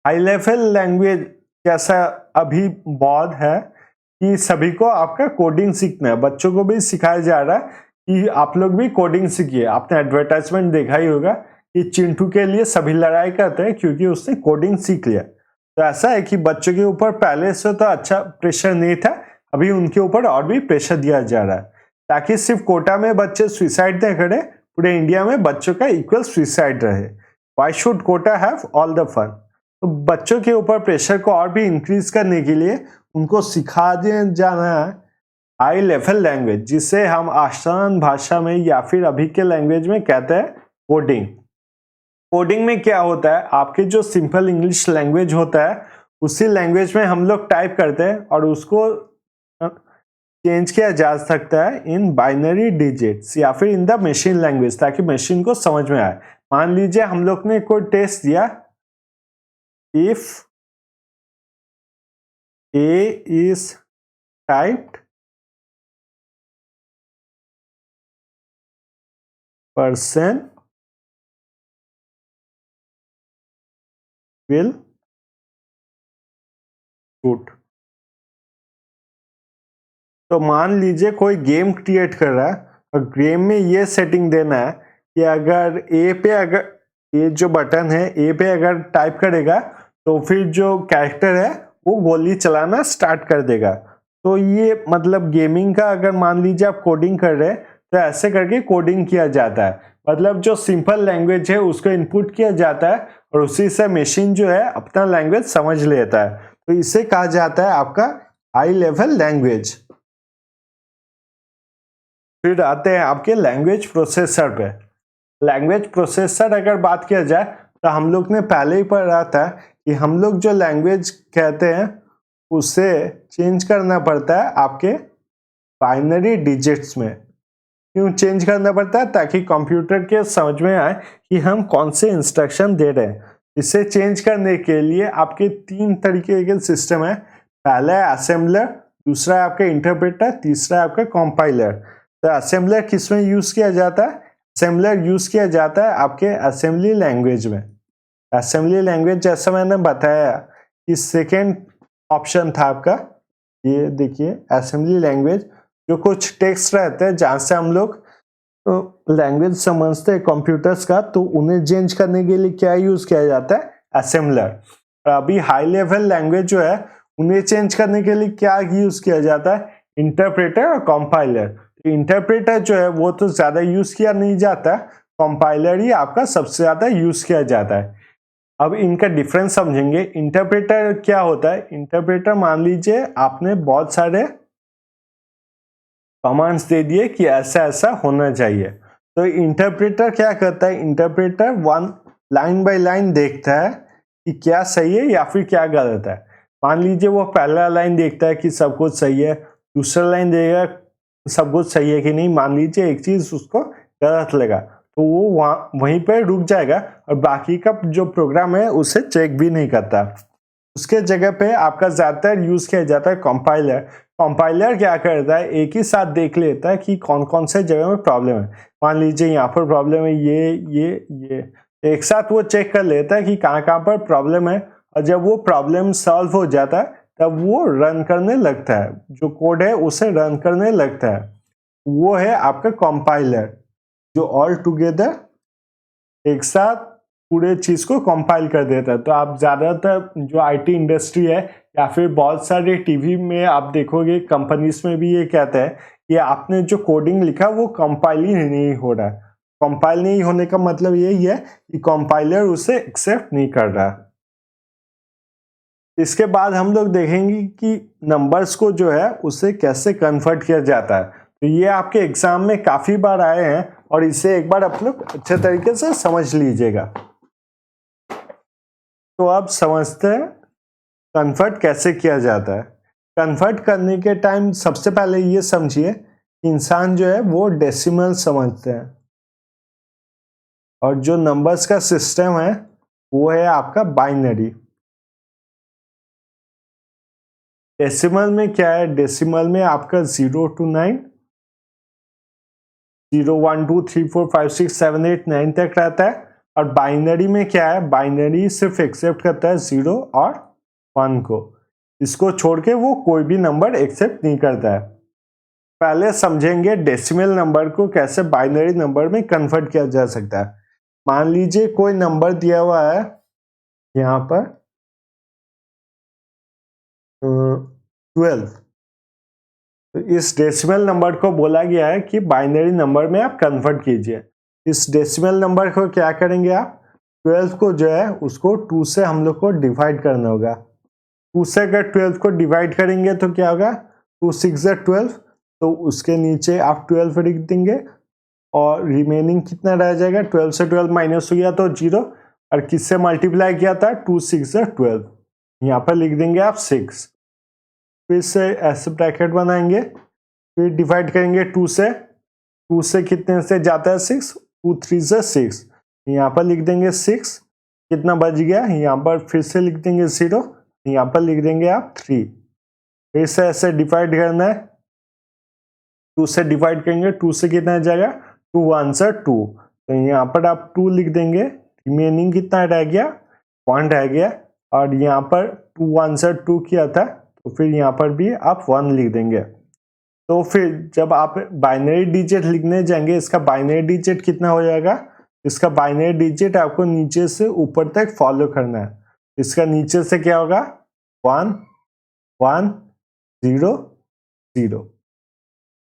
High level language कैसा अभी बहुत है कि सभी को आपका कोडिंग सीखना है। बच्चों को भी सिखाया जा रहा है कि आप लोग भी कोडिंग सीखिए। आपने एडवर्टाइजमेंट देखा ही होगा कि चिंटू के लिए सभी लड़ाई करते हैं क्योंकि उसने कोडिंग सीख लिया। तो ऐसा है कि बच्चों के ऊपर पहले से तो अच्छा प्रेशर नहीं था, अभी उनके ऊपर और भी प्रेशर दिया जा रहा है ताकि सिर्फ कोटा में बच्चे सुसाइड न करें, पूरे इंडिया में बच्चों का इक्वल सुसाइड रहे। Why should Kota have all the fun? तो बच्चों के ऊपर प्रेशर को और भी इंक्रीज करने के लिए उनको सिखा दिया जाना है हाई लेवल लैंग्वेज, जिसे हम आसान भाषा में या फिर अभी के लैंग्वेज में कहते हैं कोडिंग। कोडिंग में क्या होता है? आपके जो सिंपल इंग्लिश लैंग्वेज होता है उसी लैंग्वेज में हम लोग टाइप करते हैं और उसको चेंज किया जा सकता है इन बाइनरी डिजिट्स या फिर इन द मशीन लैंग्वेज ताकि मशीन को समझ में आए। मान लीजिए हम लोग ने कोई टेस्ट दिया if A is typed, person will shoot। तो मान लीजिए कोई गेम क्रिएट कर रहा है और गेम में ये सेटिंग देना है कि अगर ए पे, अगर ये जो बटन है ए पे अगर टाइप करेगा तो फिर जो कैरेक्टर है वो गोली चलाना स्टार्ट कर देगा। तो ये मतलब गेमिंग का अगर मान लीजिए आप कोडिंग कर रहे हैं तो ऐसे करके कोडिंग किया जाता है। मतलब जो सिंपल लैंग्वेज है उसको इनपुट किया जाता है और उसी से मशीन जो है अपना लैंग्वेज समझ लेता है। तो इसे कहा जाता है आपका हाई लेवल लैंग्वेज। फिर आते हैं आपके लैंग्वेज प्रोसेसर पे। लैंग्वेज प्रोसेसर अगर बात किया जाए तो हम लोग ने पहले ही पढ़ा था कि हम लोग जो लैंग्वेज कहते हैं उसे चेंज करना पड़ता है आपके बाइनरी डिजिट्स में। क्यों चेंज करना पड़ता है? ताकि कंप्यूटर के समझ में आए कि हम कौन से इंस्ट्रक्शन दे रहे हैं। इसे चेंज करने के लिए आपके 3 तरीके के सिस्टम है। पहला है असेंबलर, दूसरा है आपका इंटरप्रेटर, तीसरा है आपका कंपाइलर। तो असेंबलर किस में यूज किया जाता है? असेंबलर यूज किया जाता है आपके असेंबली लैंग्वेज में। असेंबली लैंग्वेज जैसा मैंने बताया कि सेकेंड ऑप्शन था आपका, ये देखिए असेंबली लैंग्वेज, जो कुछ टेक्स्ट रहते हैं जहां से हम लोग लैंग्वेज समझते हैं कंप्यूटर्स का, तो उन्हें चेंज करने के लिए क्या यूज किया जाता है? असेंबलर। और अभी हाई लेवल लैंग्वेज जो है उन्हें चेंज करने के लिए क्या यूज किया जाता है? इंटरप्रेटर और कंपाइलर। इंटरप्रेटर जो है वो तो ज्यादा यूज किया नहीं जाता, कंपाइलर ही आपका सबसे ज्यादा यूज किया जाता है। अब इनका डिफरेंस समझेंगे। इंटरप्रेटर क्या होता है? इंटरप्रेटर मान लीजिए आपने बहुत सारे कमांड्स दे दिए कि ऐसा ऐसा होना चाहिए, तो इंटरप्रेटर क्या करता है? Interpreter one line by line देखता है कि क्या सही है या फिर क्या गलत है। मान लीजिए वो पहला लाइन देखता है कि सब कुछ सही है, दूसरा लाइन देगा सब कुछ सही है कि नहीं। मान लीजिए एक चीज उसको गलत लगा तो वो वहीं पर रुक जाएगा और बाकी का जो प्रोग्राम है उसे चेक भी नहीं करता। उसके जगह पे आपका ज्यादातर यूज किया जाता है कंपाइलर। कंपाइलर क्या करता है? एक ही साथ देख लेता है कि कौन कौन से जगह में प्रॉब्लम है। मान लीजिए यहाँ पर प्रॉब्लम है, ये एक साथ वो चेक कर लेता है कि कहाँ कहाँ पर प्रॉब्लम है। और जब वो प्रॉब्लम सॉल्व हो जाता है तब वो रन करने लगता है, जो कोड है उसे रन करने लगता है। वो है आपका कंपाइलर, जो ऑल टुगेदर एक साथ पूरे चीज को कंपाइल कर देता है। तो आप ज्यादातर जो आईटी इंडस्ट्री है या फिर बहुत सारे टीवी में आप देखोगे, कंपनीज में भी ये कहते हैं कि आपने जो कोडिंग लिखा वो कंपाइल ही नहीं हो रहा। कंपाइल नहीं होने का मतलब यही है कि कंपाइलर उसे एक्सेप्ट नहीं कर रहा। इसके बाद हम लोग देखेंगे कि नंबर्स को जो है उसे कैसे कन्वर्ट किया जाता है। तो ये आपके एग्जाम में काफी बार आए हैं और इसे एक बार आप लोग अच्छे तरीके से समझ लीजिएगा। तो अब समझते हैं कन्वर्ट कैसे किया जाता है। कन्वर्ट करने के टाइम सबसे पहले ये समझिए, इंसान जो है वो डेसिमल समझते हैं और जो नंबर्स का सिस्टम है वो है आपका बाइनरी। डेसिमल में क्या है? डेसिमल में आपका 0 to 9, 0 1 2 3 4 5 6 7 8 9 तक रहता है। और बाइनरी में क्या है? बाइनरी सिर्फ एक्सेप्ट करता है 0 और 1 को। इसको छोड़ के वो कोई भी नंबर एक्सेप्ट नहीं करता है। पहले समझेंगे डेसिमल नंबर को कैसे बाइनरी नंबर में कन्वर्ट किया जा सकता है। मान लीजिए कोई नंबर दिया हुआ है यहाँ पर 12, तो इस डेसिमल नंबर को बोला गया है कि बाइनरी नंबर में आप कन्वर्ट कीजिए। इस डेसिमल नंबर को क्या करेंगे आप? 12 को जो है उसको 2 से हम लोग को डिवाइड करना होगा। 2 से अगर 12 को डिवाइड करेंगे तो क्या होगा? 2 6 12, तो उसके नीचे आप 12 लिख देंगे और रिमेनिंग कितना रह जाएगा? 12 से 12 माइनस हो गया तो 0, और किससे मल्टीप्लाई किया था? 2 6 12, यहाँ पर लिख देंगे आप 6। फिर से ऐसे ब्रैकेट बनाएंगे, फिर डिवाइड करेंगे 2 से। 2 से कितने से जाता है? 6, 2 3 6, यहाँ पर लिख देंगे 6 कितना बच गया, यहाँ पर फिर से लिख देंगे 0, यहाँ पर लिख देंगे आप 3। फिर से ऐसे डिवाइड करना है, 2 से डिवाइड करेंगे, 2 से कितना आ जाएगा, 2 1 से 2, तो यहाँ पर आप 2 लिख देंगे, रिमेनिंग कितना रह गया, 1 रह गया, और यहाँ पर 2 1 से 2 किया था, तो फिर यहाँ पर भी आप 1 लिख देंगे। तो फिर जब आप बाइनरी डिजिट लिखने जाएंगे, इसका बाइनरी डिजिट कितना हो जाएगा, इसका बाइनरी डिजिट आपको नीचे से ऊपर तक फॉलो करना है। इसका नीचे से क्या होगा, 1 1 0 0।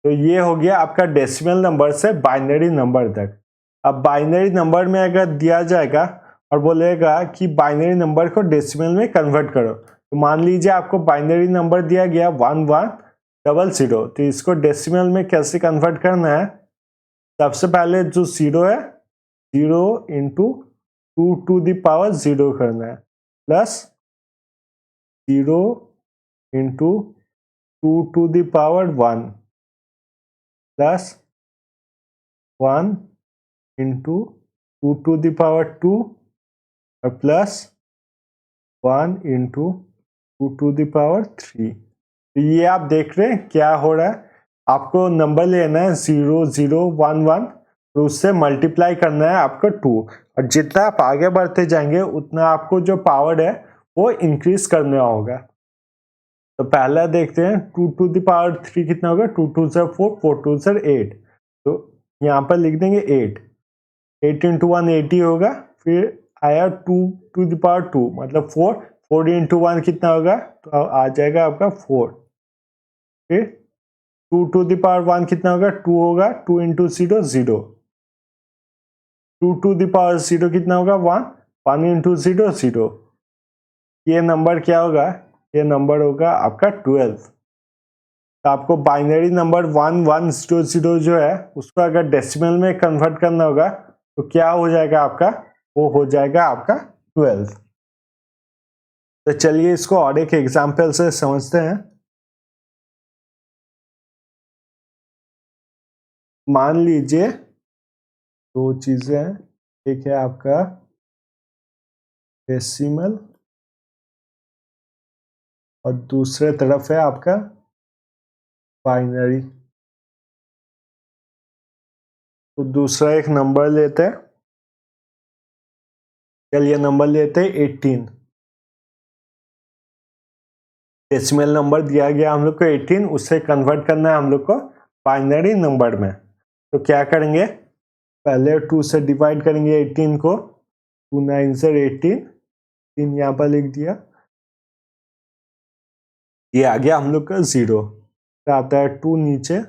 तो ये हो गया आपका डेसिमल नंबर से बाइनरी नंबर तक। अब बाइनरी नंबर में अगर दिया जाएगा और बोलेगा कि बाइनरी नंबर को डेसिमल में कन्वर्ट करो, तो मान लीजिए आपको बाइनरी नंबर दिया गया 1100, तो इसको डेसिमल में कैसे कन्वर्ट करना है, सबसे पहले जो 0 है, 0 इंटू 2 टू द पावर 0 करना है, plus 0 into 2 to the power 1, plus 1 into 2 to the power 2, और plus 1 into 2 to the power 3। तो ये आप देख रहे हैं क्या हो रहा है, आपको नंबर लेना है 0 0 1 1, तो उससे मल्टीप्लाई करना है आपको 2, और जितना आप आगे बढ़ते जाएंगे उतना आपको जो पावर है वो इंक्रीज करना होगा। तो पहला देखते हैं, 2 टू द पावर 3 कितना होगा, 2 2 से 4, 4 2 से 8, तो यहाँ पर लिख देंगे 8, 8 इंटू 1 80 होगा, फिर आया 2 टू द पावर 2 मतलब 4, 4 इंटू 1 कितना होगा, तो आ जाएगा आपका 4, फिर 2 टू द पावर 1 कितना होगा, 2 होगा, 2 इंटू 0 0, 2 टू द पावर 0 कितना होगा, 1, 1 इंटू 0 0, ये नंबर क्या होगा, ये नंबर होगा आपका 12। तो आपको बाइनरी नंबर 1100 जो है उसको अगर डेसिमल में कन्वर्ट करना होगा, तो क्या हो जाएगा आपका, वो हो जाएगा आपका 12। तो चलिए इसको और एक एग्जाम्पल से समझते हैं। मान लीजिए दो चीजें हैं, एक है आपका डेसिमल और दूसरे तरफ है आपका बाइनरी। तो दूसरा एक नंबर लेते हैं, चलिए नंबर लेते हैं 18। डेसिमल नंबर दिया गया हम लोग को 18, उससे कन्वर्ट करना है हम लोग को बाइनरी नंबर में। तो क्या करेंगे, पहले 2 से डिवाइड करेंगे 18 को, 2 9 से 18, 3 यहाँ पर लिख दिया, ये आ गया हम लोग का 0, आता है 2 नीचे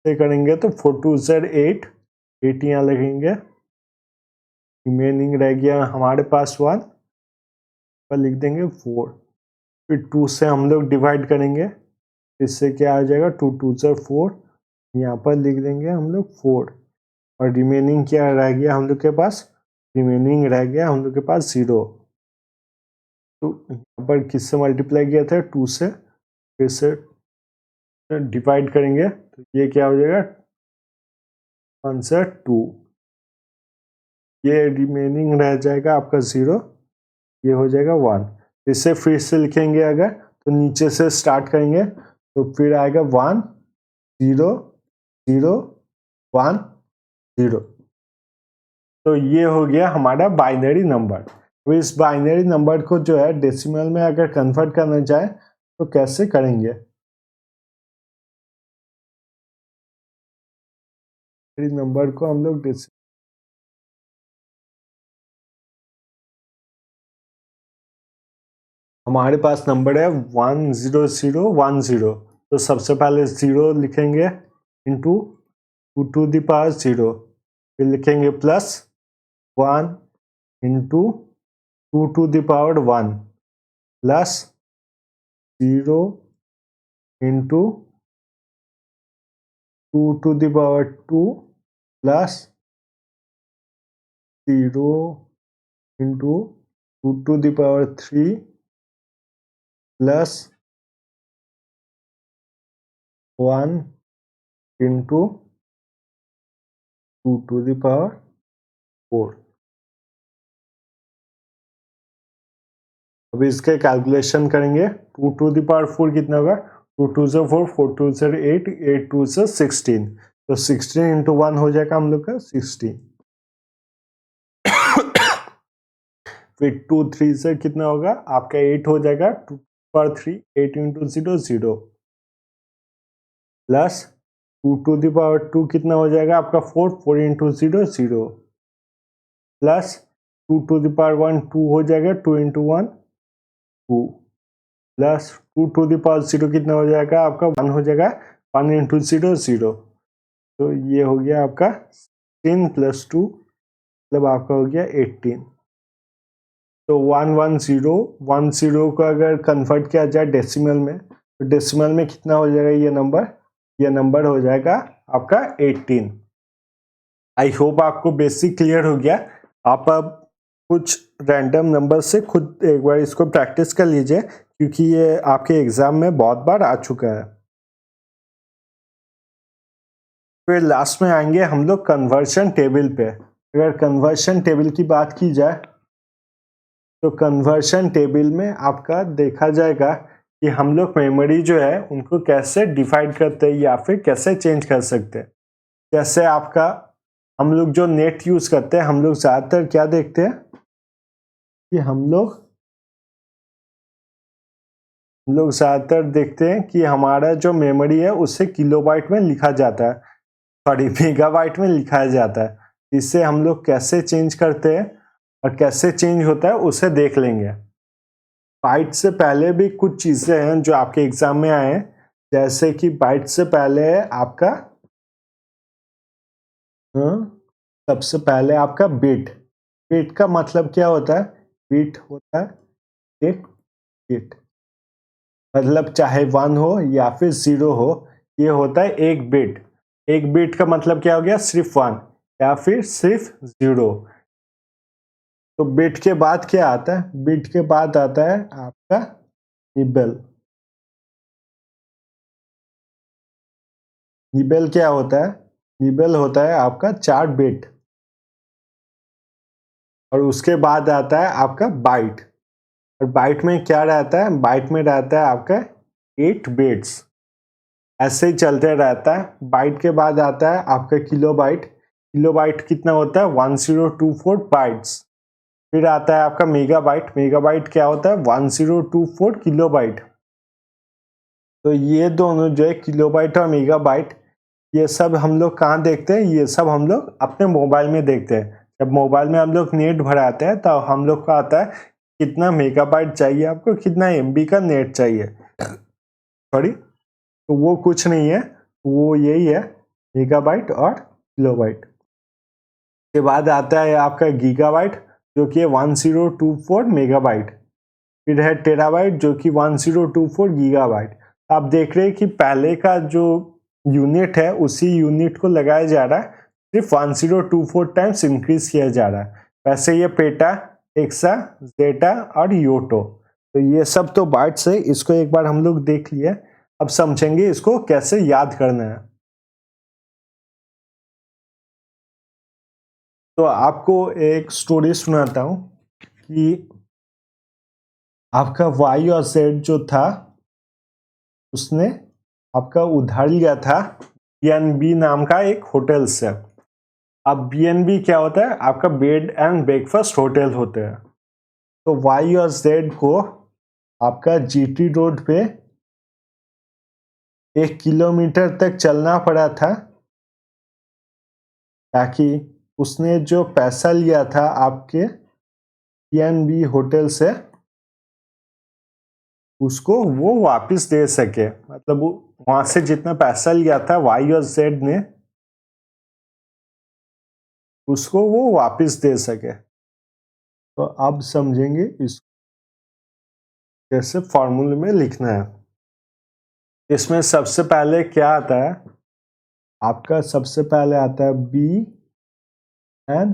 से करेंगे तो 4 2 से 8, 8 यहाँ लगेंगे, रिमेनिंग रह गया हमारे पास 1, पर लिख देंगे 4, फिर 2 से हम लोग डिवाइड करेंगे, इससे क्या आ जाएगा, 2 2 से 4, यहाँ पर लिख देंगे हम लोग 4, और रिमेनिंग क्या रह गया हम लोग के पास, रिमेनिंग रह गया हम लोग के पास 0। तो यहाँ पर किससे मल्टीप्लाई किया था, 2 से, फिर से डिवाइड करेंगे तो ये क्या हो जाएगा, 1 से 2, ये रिमेनिंग रह जाएगा आपका 0, ये हो जाएगा 1। इसे फिर से लिखेंगे अगर, तो नीचे से स्टार्ट करेंगे, तो फिर आएगा 1 0 0 1 0। तो ये हो गया हमारा बाइनरी नंबर। तो इस बाइनरी नंबर को जो है डेसिमल में अगर कन्वर्ट करना चाहे तो कैसे करेंगे, नंबर को हम लोग हमारे पास नंबर है 10010, तो सबसे पहले 0 लिखेंगे इंटू 2 टू द पावर 0, फिर लिखेंगे plus 1 into 2 to the power 1, plus 0 into 2 to the power 2, plus 0 into 2 to the power 3, plus 1 into 2 to the power 4। अब इसके कैलकुलेशन करेंगे। 2 टू द पावर 4 कितना होगा, 2 2 से 4, 4 2 से 8, 8 2 से 16, तो 16 इंटू 1 हो जाएगा हम लोग का 16। फिर 2 3 से कितना होगा आपका 8 हो जाएगा, 2 पर 3, 8 into 0 0, plus 2 to the power 2 कितना हो जाएगा आपका 4, 4 into 0 0, plus 2 to the power 1 2 हो जाएगा, 2 into 1 2, plus 2 to the power 0 कितना हो जाएगा आपका 1 हो जाएगा, 1 इंटू 0 0, तो ये हो गया आपका 10 प्लस 2 मतलब आपका हो गया 18। तो 110 को अगर कन्वर्ट किया जाए डेसिमल में, तो डेसिमल में कितना हो जाएगा ये नंबर हो जाएगा आपका 18। आई होप आपको बेसिक क्लियर हो गया। आप अब कुछ रैंडम नंबर से खुद एक बार इसको प्रैक्टिस कर लीजिए, क्योंकि ये आपके एग्जाम में बहुत बार आ चुका है। फिर लास्ट में आएंगे हम लोग कन्वर्शन टेबल पे। अगर कन्वर्शन टेबल की बात की जाए तो कन्वर्शन टेबल में आपका देखा जाएगा कि हम लोग मेमोरी जो है उनको कैसे डिफाइड करते हैं या फिर कैसे चेंज कर सकते हैं। जैसे आपका हम लोग जो नेट यूज करते हैं, हम लोग ज्यादातर क्या देखते हैं कि हम लोग ज्यादातर देखते हैं कि हमारा जो मेमोरी है उसे किलोबाइट में लिखा जाता है, सॉरी मेगाबाइट में लिखा जाता है। इससे हम लोग कैसे चेंज करते हैं और कैसे चेंज होता है उसे देख लेंगे। बाइट से पहले भी कुछ चीजें हैं जो आपके एग्जाम में आए हैं, जैसे कि बाइट से पहले है आपका सबसे पहले आपका बिट। बिट का मतलब क्या होता है, बिट होता है एक बिट, मतलब चाहे 1 हो या फिर 0 हो, ये होता है एक बिट। एक बिट का मतलब क्या हो गया, सिर्फ 1 या फिर सिर्फ 0। तो बिट के बाद क्या आता है, बिट के बाद आता है आपका निबल। निबल क्या होता है, निबल होता है आपका 4 बिट। और उसके बाद आता है आपका बाइट। और बाइट में क्या रहता है, बाइट में रहता है आपका 8 बिट्स। ऐसे ही चलते रहता है। बाइट के बाद आता है आपका किलोबाइट। किलोबाइट कितना होता है, 1024 बाइट्स। फिर आता है आपका मेगाबाइट। मेगाबाइट क्या होता है, 1024 किलोबाइट। तो ये दोनों जो है किलोबाइट और मेगाबाइट, ये सब हम लोग कहाँ देखते हैं, ये सब हम लोग अपने मोबाइल में देखते हैं। जब मोबाइल में हम लोग नेट भराते हैं तो हम लोग को आता है कितना मेगाबाइट चाहिए आपको, कितना एमबी का नेट चाहिए, सॉरी। तो वो कुछ नहीं है, वो यही है मेगाबाइट और किलोबाइट। के बाद आता है आपका गीगाबाइट जो कि 1024 मेगाबाइट। फिर है टेराबाइट जो कि 1024 गीगाबाइट। आप देख रहे हैं कि पहले का जो यूनिट है उसी यूनिट को लगाया जा रहा है, सिर्फ 1024 टाइम्स इंक्रीज किया जा रहा है। वैसे ये पेटा, एक्सा, जेटा और योटो, तो ये सब तो बाइट्स है। इसको एक बार हम लोग देख लिए, अब समझेंगे इसको कैसे याद करना है। तो आपको एक स्टोरी सुनाता हूं कि आपका वाई और जेड जो था उसने आपका उधार लिया था बीएनबी नाम का एक होटल से। अब बीएनबी क्या होता है, आपका बेड एंड ब्रेकफास्ट होटल होते हैं। तो वाई और जेड को आपका जीटी रोड पे 1 किलोमीटर तक चलना पड़ा था, ताकि उसने जो पैसा लिया था आपके बीएनबी होटल से उसको वो वापस दे सके। मतलब वहां से जितना पैसा लिया था वाई और जेड ने, उसको वो वापस दे सके। तो अब समझेंगे इसको कैसे फॉर्मूले में लिखना है। इसमें सबसे पहले क्या आता है, आपका सबसे पहले आता है बी एंड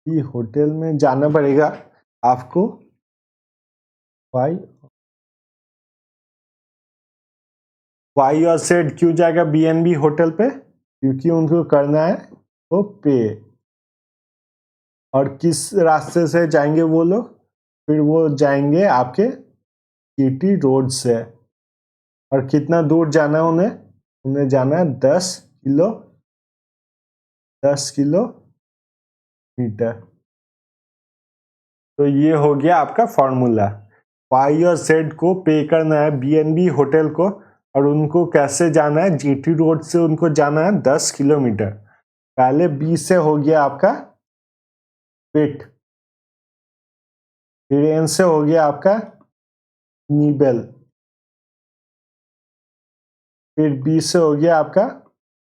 बी होटल में जाना पड़ेगा आपको। वाई और जेड क्यों जाएगा बीएनबी होटल पे, क्योंकि उनको करना है वो पे। और किस रास्ते से जाएंगे वो लोग, फिर वो जाएंगे आपके जीटी रोड से, और कितना दूर जाना है उन्हें? उन्हें जाना है 10 किलोमीटर। तो ये हो गया आपका फॉर्मूला। वाई और जेड को पे करना है बीएनबी होटल को, और उनको कैसे जाना है? जीटी रोड से उनको जाना है 10 किलोमीटर। पहले बी से हो गया आपका पिट, फिर एन से हो गया आपका नीबेल, फिर बी से हो गया आपका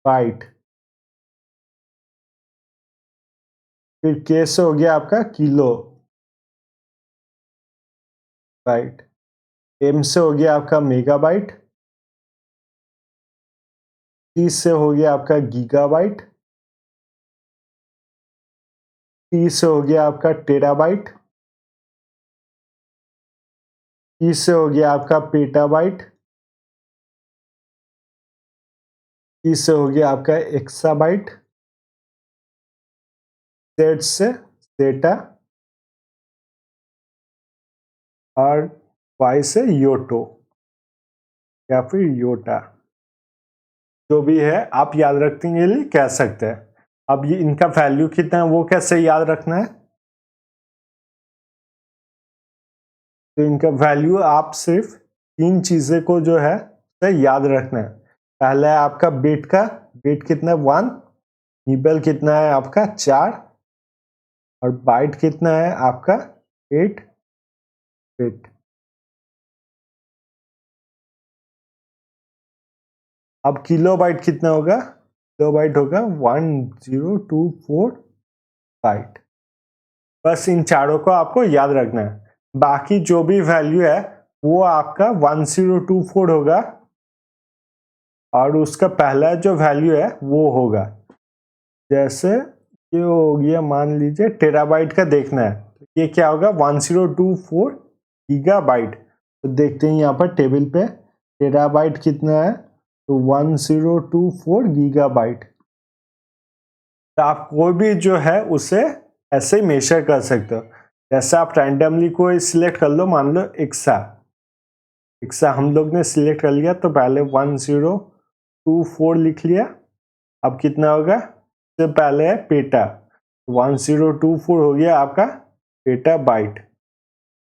बाइट, फिर के से हो गया आपका किलो बाइट, एम से हो गया आपका मेगाबाइट, टी से हो गया आपका गीगाबाइट, टी से हो गया आपका टेराबाइट, ई से हो गया आपका पेटाबाइट, ई से हो गया आपका एक्साबाइट, जेड से डेटा, और वाई से योटो या फिर योटा, जो भी है आप याद रखने के लिए कह सकते हैं। अब ये इनका वैल्यू कितना है वो कैसे याद रखना है? तो इनका वैल्यू आप सिर्फ 3 चीजें को जो है याद रखना है। पहला है आपका बिट का, बिट कितना है 1, निबल कितना है आपका 4, और बाइट कितना है आपका 8 बिट। अब किलो बाइट कितना होगा? किलो बाइट होगा 1024 बाइट। बस इन चारों को आपको याद रखना है। बाकी जो भी वैल्यू है वो आपका 1024 होगा, और उसका पहला जो वैल्यू है वो होगा, जैसे ये हो गया मान लीजिए टेराबाइट का देखना है, ये क्या होगा 1024 गीगाबाइट। तो देखते हैं यहाँ पर टेबल पे टेराबाइट कितना है, तो 1024 गीगाबाइट। तो आप कोई भी जो है उसे ऐसे ही मेजर कर सकते हो। जैसे आप रैंडमली कोई सिलेक्ट कर लो, मान लो एक्सा, एक्सा हम लोग ने सिलेक्ट कर लिया, तो पहले 1024 लिख लिया। अब कितना होगा? तो पहले है पेटा, 1024 हो गया आपका पेटा बाइट।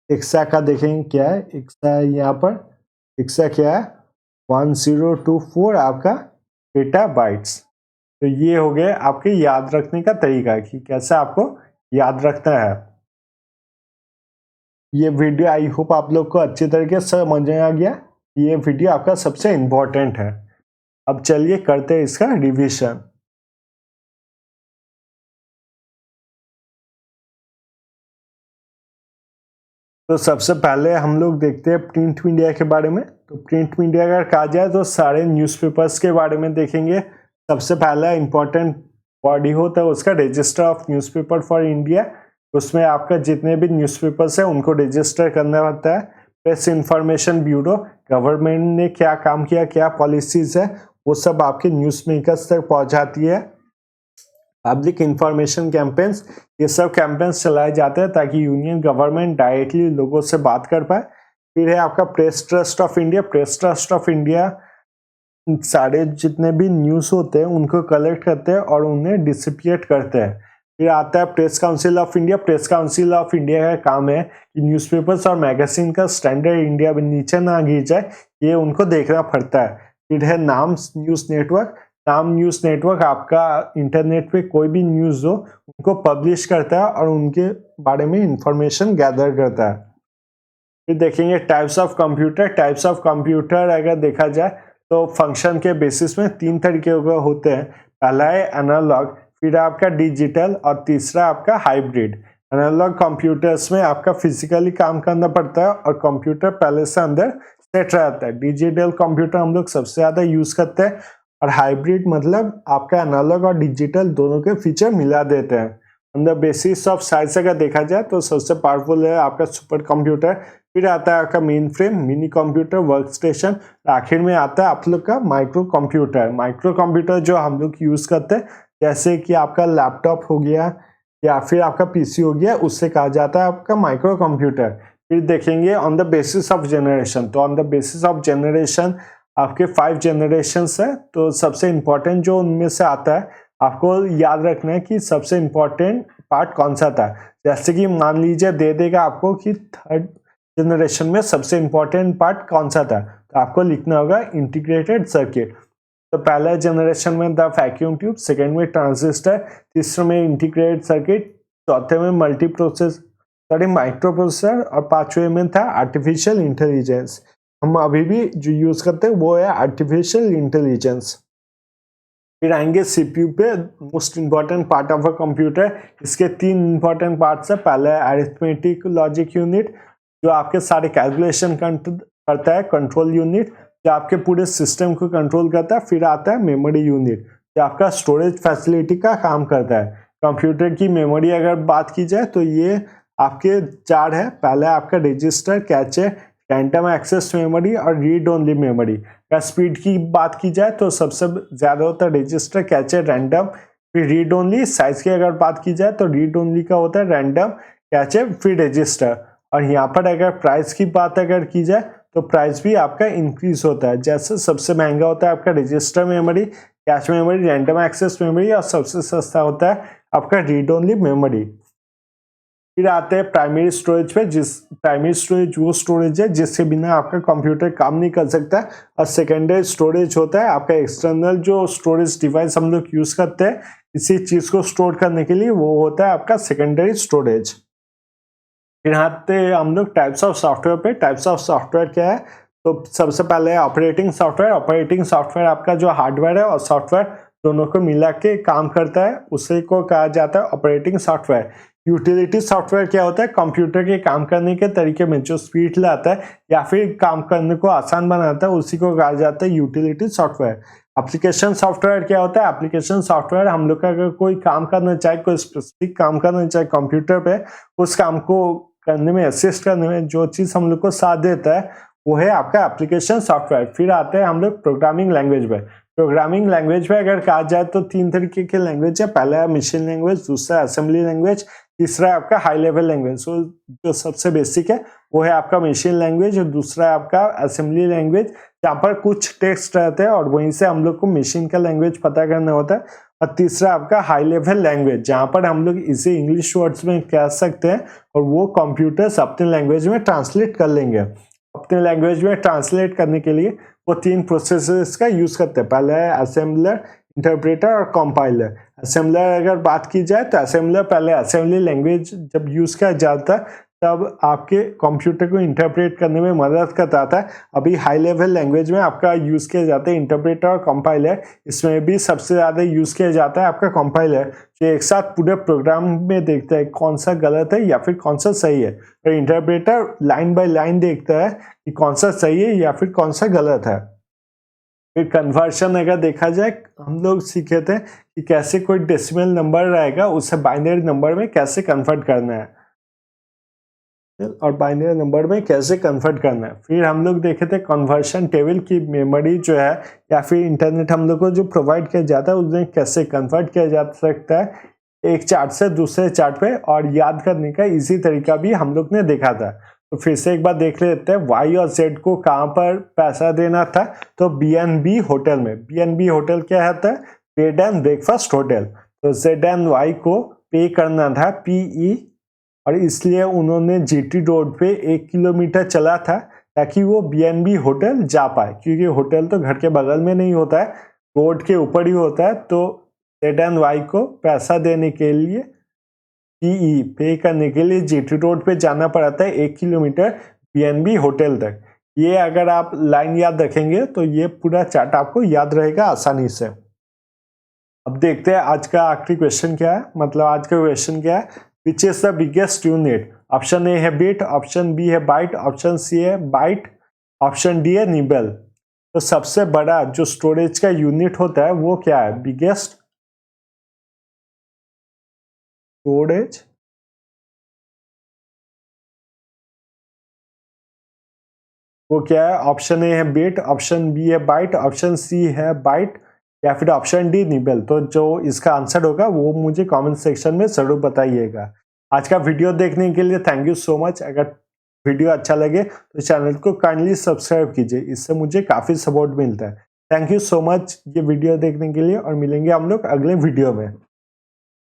एक्सा का देखेंगे क्या है, एक्सा यहाँ पर एक्सा क्या है 1024 आपका पेटा बाइट्स। तो ये हो गए आपके याद रखने का तरीका कि कैसे आपको याद रखना है। ये वीडियो आई होप आप लोग को अच्छी तरीके से समझ में आ गया। ये वीडियो आपका सबसे इम्पोर्टेंट है। अब चलिए करते हैं इसका रिवीजन। तो सबसे पहले हम लोग देखते हैं प्रिंट मीडिया के बारे में। तो प्रिंट मीडिया अगर कहा जाए तो सारे न्यूज़पेपर्स के बारे में देखेंगे। सबसे पहला इम्पोर्टेंट बॉडी होता है उसका register of newspaper for India. उसमें आपका जितने भी न्यूज़पेपर्स हैं उनको रजिस्टर करना होता है। प्रेस इंफॉर्मेशन ब्यूरो, गवर्नमेंट ने क्या काम किया, क्या पॉलिसीज है, वो सब आपके न्यूज़ मेकर्स तक पहुंचाती है। पब्लिक इंफॉर्मेशन कैंपेन्स, ये सब कैंपेन्स चलाए जाते हैं ताकि यूनियन गवर्नमेंट डायरेक्टली लोगों से बात कर पाए। फिर है आपका press trust of India. Press trust of India सारे जितने भी न्यूज़ होते हैं उनको कलेक्ट करते हैं और उन्हें डिस्ट्रीब्यूट करते हैं। फिर आता है press council of India. Press council of India का काम है कि न्यूज़पेपर्स और मैगजीन का स्टैंडर्ड इंडिया में नीचे ना गिर जाए, ये उनको देखना पड़ता है। फिर है नाम्स न्यूज़ नेटवर्क। नाम न्यूज़ नेटवर्क आपका इंटरनेट पे कोई भी न्यूज़ हो उनको पब्लिश करता है और उनके बारे में इंफॉर्मेशन गैदर करता है। फिर देखेंगे types of computer. Types of computer अगर देखा जाए तो फंक्शन के बेसिस में 3 तरीके के होते हैं। पहला है एनालॉग, फिर आपका डिजिटल, और तीसरा आपका हाइब्रिड। एनालॉग कंप्यूटर्स में आपका फिजिकली काम करना पड़ता है और कंप्यूटर पहले से अंदर सेट रहता है। डिजिटल कंप्यूटर हम लोग सबसे ज़्यादा यूज़ करते हैं, और हाइब्रिड मतलब आपका एनालॉग और डिजिटल दोनों के फीचर मिला देते हैं। On the basis of size अगर देखा जाए तो सबसे पावरफुल है आपका सुपर कंप्यूटर। फिर आता है आपका main frame, mini computer, work station, आखिर में आता है आप लोग का माइक्रो कंप्यूटर। माइक्रो कंप्यूटर जो हम लोग यूज़ करते हैं, जैसे कि आपका लैपटॉप हो गया या फिर आपका पीसी हो गया, उससे कहा जाता है आपका माइक्रो कंप्यूटर। फिर देखेंगे on the basis of generation. तो on the basis of generation आपके 5 जनरेशंस है। तो सबसे इंपॉर्टेंट जो उनमें से आता है, आपको याद रखना है कि सबसे इंपॉर्टेंट पार्ट कौन सा था। जैसे कि मान लीजिए दे देगा आपको कि 3rd जनरेशन में सबसे इंपॉर्टेंट पार्ट कौन सा था, तो आपको लिखना होगा इंटीग्रेटेड सर्किट। तो पहला जनरेशन में था वैक्यूम ट्यूब, सेकेंड में ट्रांजिस्टर, तीसरे में इंटीग्रेटेड सर्किट, चौथे में मल्टी प्रोसेस माइक्रो प्रोसेसर, और पांचवे में था आर्टिफिशियल इंटेलिजेंस। हम अभी भी जो यूज करते हैं वो है आर्टिफिशियल इंटेलिजेंस। फिर आएंगे सीपीयू पे, most important part of a computer. इसके 3 इंपॉर्टेंट पार्ट्स है। पहला है अरिथमेटिक लॉजिक यूनिट, जो आपके सारे कैलकुलेशन करता है। कंट्रोल यूनिट, जो आपके पूरे सिस्टम को कंट्रोल करता है। फिर आता है मेमोरी यूनिट, जो आपका स्टोरेज फैसिलिटी का काम करता है। कंप्यूटर की मेमोरी अगर बात की जाए तो ये आपके 4 है। पहला है आपका register, cache, random access memory और रीड ओनली मेमोरी। का स्पीड की बात की जाए तो सबसे ज्यादा होता है रजिस्टर, कैचे, रैंडम, फिर रीड ओनली। साइज की अगर बात की जाए तो रीड ओनली का होता है रैंडम, कैचे, फिर रजिस्टर। और यहाँ पर अगर प्राइस की बात अगर की जाए तो प्राइस भी आपका इंक्रीज होता है। जैसे सबसे महंगा होता है आपका register memory, cache memory, random access memory, और सबसे सस्ता होता है आपका रीड ओनली मेमोरी। फिर आते हैं प्राइमरी स्टोरेज पे। प्राइमरी स्टोरेज वो स्टोरेज है जिसके बिना आपका कंप्यूटर काम नहीं कर सकता। और सेकेंडरी स्टोरेज होता है आपका एक्सटर्नल जो स्टोरेज डिवाइस हम लोग यूज करते हैं इसी चीज को स्टोर करने के लिए, वो होता है आपका सेकेंडरी स्टोरेज। फिर आते हैं हम लोग टाइप्स ऑफ सॉफ्टवेयर पे। टाइप्स ऑफ सॉफ्टवेयर क्या है, तो सबसे पहले है ऑपरेटिंग सॉफ्टवेयर। ऑपरेटिंग सॉफ्टवेयर आपका जो हार्डवेयर है और सॉफ्टवेयर दोनों को मिला के काम करता है, उसी को कहा जाता है ऑपरेटिंग सॉफ्टवेयर। यूटिलिटी सॉफ्टवेयर क्या होता है, कंप्यूटर के काम करने के तरीके में जो स्पीड लाता है या फिर काम करने को आसान बनाता है, उसी को कहा जाता है यूटिलिटी सॉफ्टवेयर। एप्लीकेशन सॉफ्टवेयर क्या होता है, एप्लीकेशन सॉफ्टवेयर हम लोग का अगर कोई काम करना चाहे, कोई स्पेसिफिक काम करना चाहे कंप्यूटर पे, उस काम को करने में, असिस्ट करने में जो चीज हम लोग को साथ देता है वो है आपका एप्लीकेशन सॉफ्टवेयर। फिर आते हैं हम लोग प्रोग्रामिंग लैंग्वेज में। प्रोग्रामिंग लैंग्वेज में अगर कहा जाए तो 3 तरीके के लैंग्वेज है। पहला है मशीन लैंग्वेज, दूसरा असेंबली लैंग्वेज, तीसरा है आपका हाई लेवल लैंग्वेज। तो जो सबसे बेसिक है वो है आपका मशीन लैंग्वेज, और दूसरा है आपका असेंबली लैंग्वेज, जहाँ पर कुछ टेक्स्ट रहते हैं और वहीं से हम लोग को मशीन का लैंग्वेज पता करना होता है। और तीसरा आपका हाई लेवल लैंग्वेज, जहाँ पर हम लोग इसे इंग्लिश वर्ड्स में कह सकते हैं और वो कंप्यूटर्स अपने लैंग्वेज में ट्रांसलेट कर लेंगे। अपने लैंग्वेज में ट्रांसलेट करने के लिए वो 3 प्रोसेसर्स का यूज करते हैं। पहला है असेंबलर, इंटरप्रेटर और कंपाइलर। असेंबलर अगर बात की जाए तो असेंबलर पहले असेंबली लैंग्वेज जब यूज किया जाता है तब आपके कंप्यूटर को इंटरप्रेट करने में मदद करता था। अभी हाई लेवल लैंग्वेज में आपका यूज किया जाता है इंटरप्रेटर और कंपाइलर। इसमें भी सबसे ज्यादा यूज किया जाता है आपका कंपाइलर, जो एक साथ पूरे प्रोग्राम में देखता है कौन सा गलत है या फिर कौन सा सही है, और इंटरप्रेटर लाइन बाय लाइन देखता है कि कौन सा सही है या फिर कौन सा गलत है। फिर कन्वर्शन अगर देखा जाए, हम लोग सीखे थे कि कैसे कोई डेसिमल नंबर रहेगा उसे बाइनरी नंबर में कैसे कन्वर्ट करना है, और बाइनरी नंबर में कैसे कन्वर्ट करना है। फिर हम लोग देखे थे कन्वर्शन टेबल की मेमोरी जो है या फिर इंटरनेट हम लोग को जो प्रोवाइड किया जाता है उसमें कैसे कन्वर्ट किया जा सकता है एक चार्ट से दूसरे चार्ट पे, और याद करने का इजी तरीका भी हम लोग ने देखा था। तो फिर से एक बार देख लेते हैं वाई और जेड को कहाँ पर पैसा देना था। तो BNB होटल में। BNB होटल क्या होता है, बेड एंड ब्रेकफास्ट होटल। तो जेड एंड वाई को पे करना था PE, और इसलिए उन्होंने GT रोड पे 1 किलोमीटर चला था ताकि वो BNB होटल जा पाए, क्योंकि होटल तो घर के बगल में नहीं होता है, रोड के ऊपर ही होता है। तो जेड एंड वाई को पैसा देने के लिए, PE पे करने के लिए GT रोड पे जाना पड़ा था 1 किलोमीटर BNB होटल तक। ये अगर आप लाइन याद रखेंगे तो ये पूरा चार्ट आपको याद रहेगा आसानी से। अब देखते हैं आज का आखिरी क्वेश्चन क्या है, मतलब आज का क्वेश्चन क्या है, which is the biggest unit. Option A है बिट, ऑप्शन बी है बाइट, ऑप्शन सी है बाइट, ऑप्शन डी है निबल। तो सबसे बड़ा जो स्टोरेज का यूनिट होता है वो क्या है, बिगेस्ट स्टोरेज वो क्या है। ऑप्शन ए है बिट, ऑप्शन बी है बाइट, ऑप्शन सी है बाइट, या फिर ऑप्शन डी निबल। तो जो इसका आंसर होगा वो मुझे कमेंट सेक्शन में जरूर बताइएगा। आज का वीडियो देखने के लिए थैंक यू सो मच। अगर वीडियो अच्छा लगे तो चैनल को काइंडली सब्सक्राइब कीजिए, इससे मुझे काफ़ी सपोर्ट मिलता है। थैंक यू सो मच ये वीडियो देखने के लिए और मिलेंगे हम लोग अगले वीडियो में।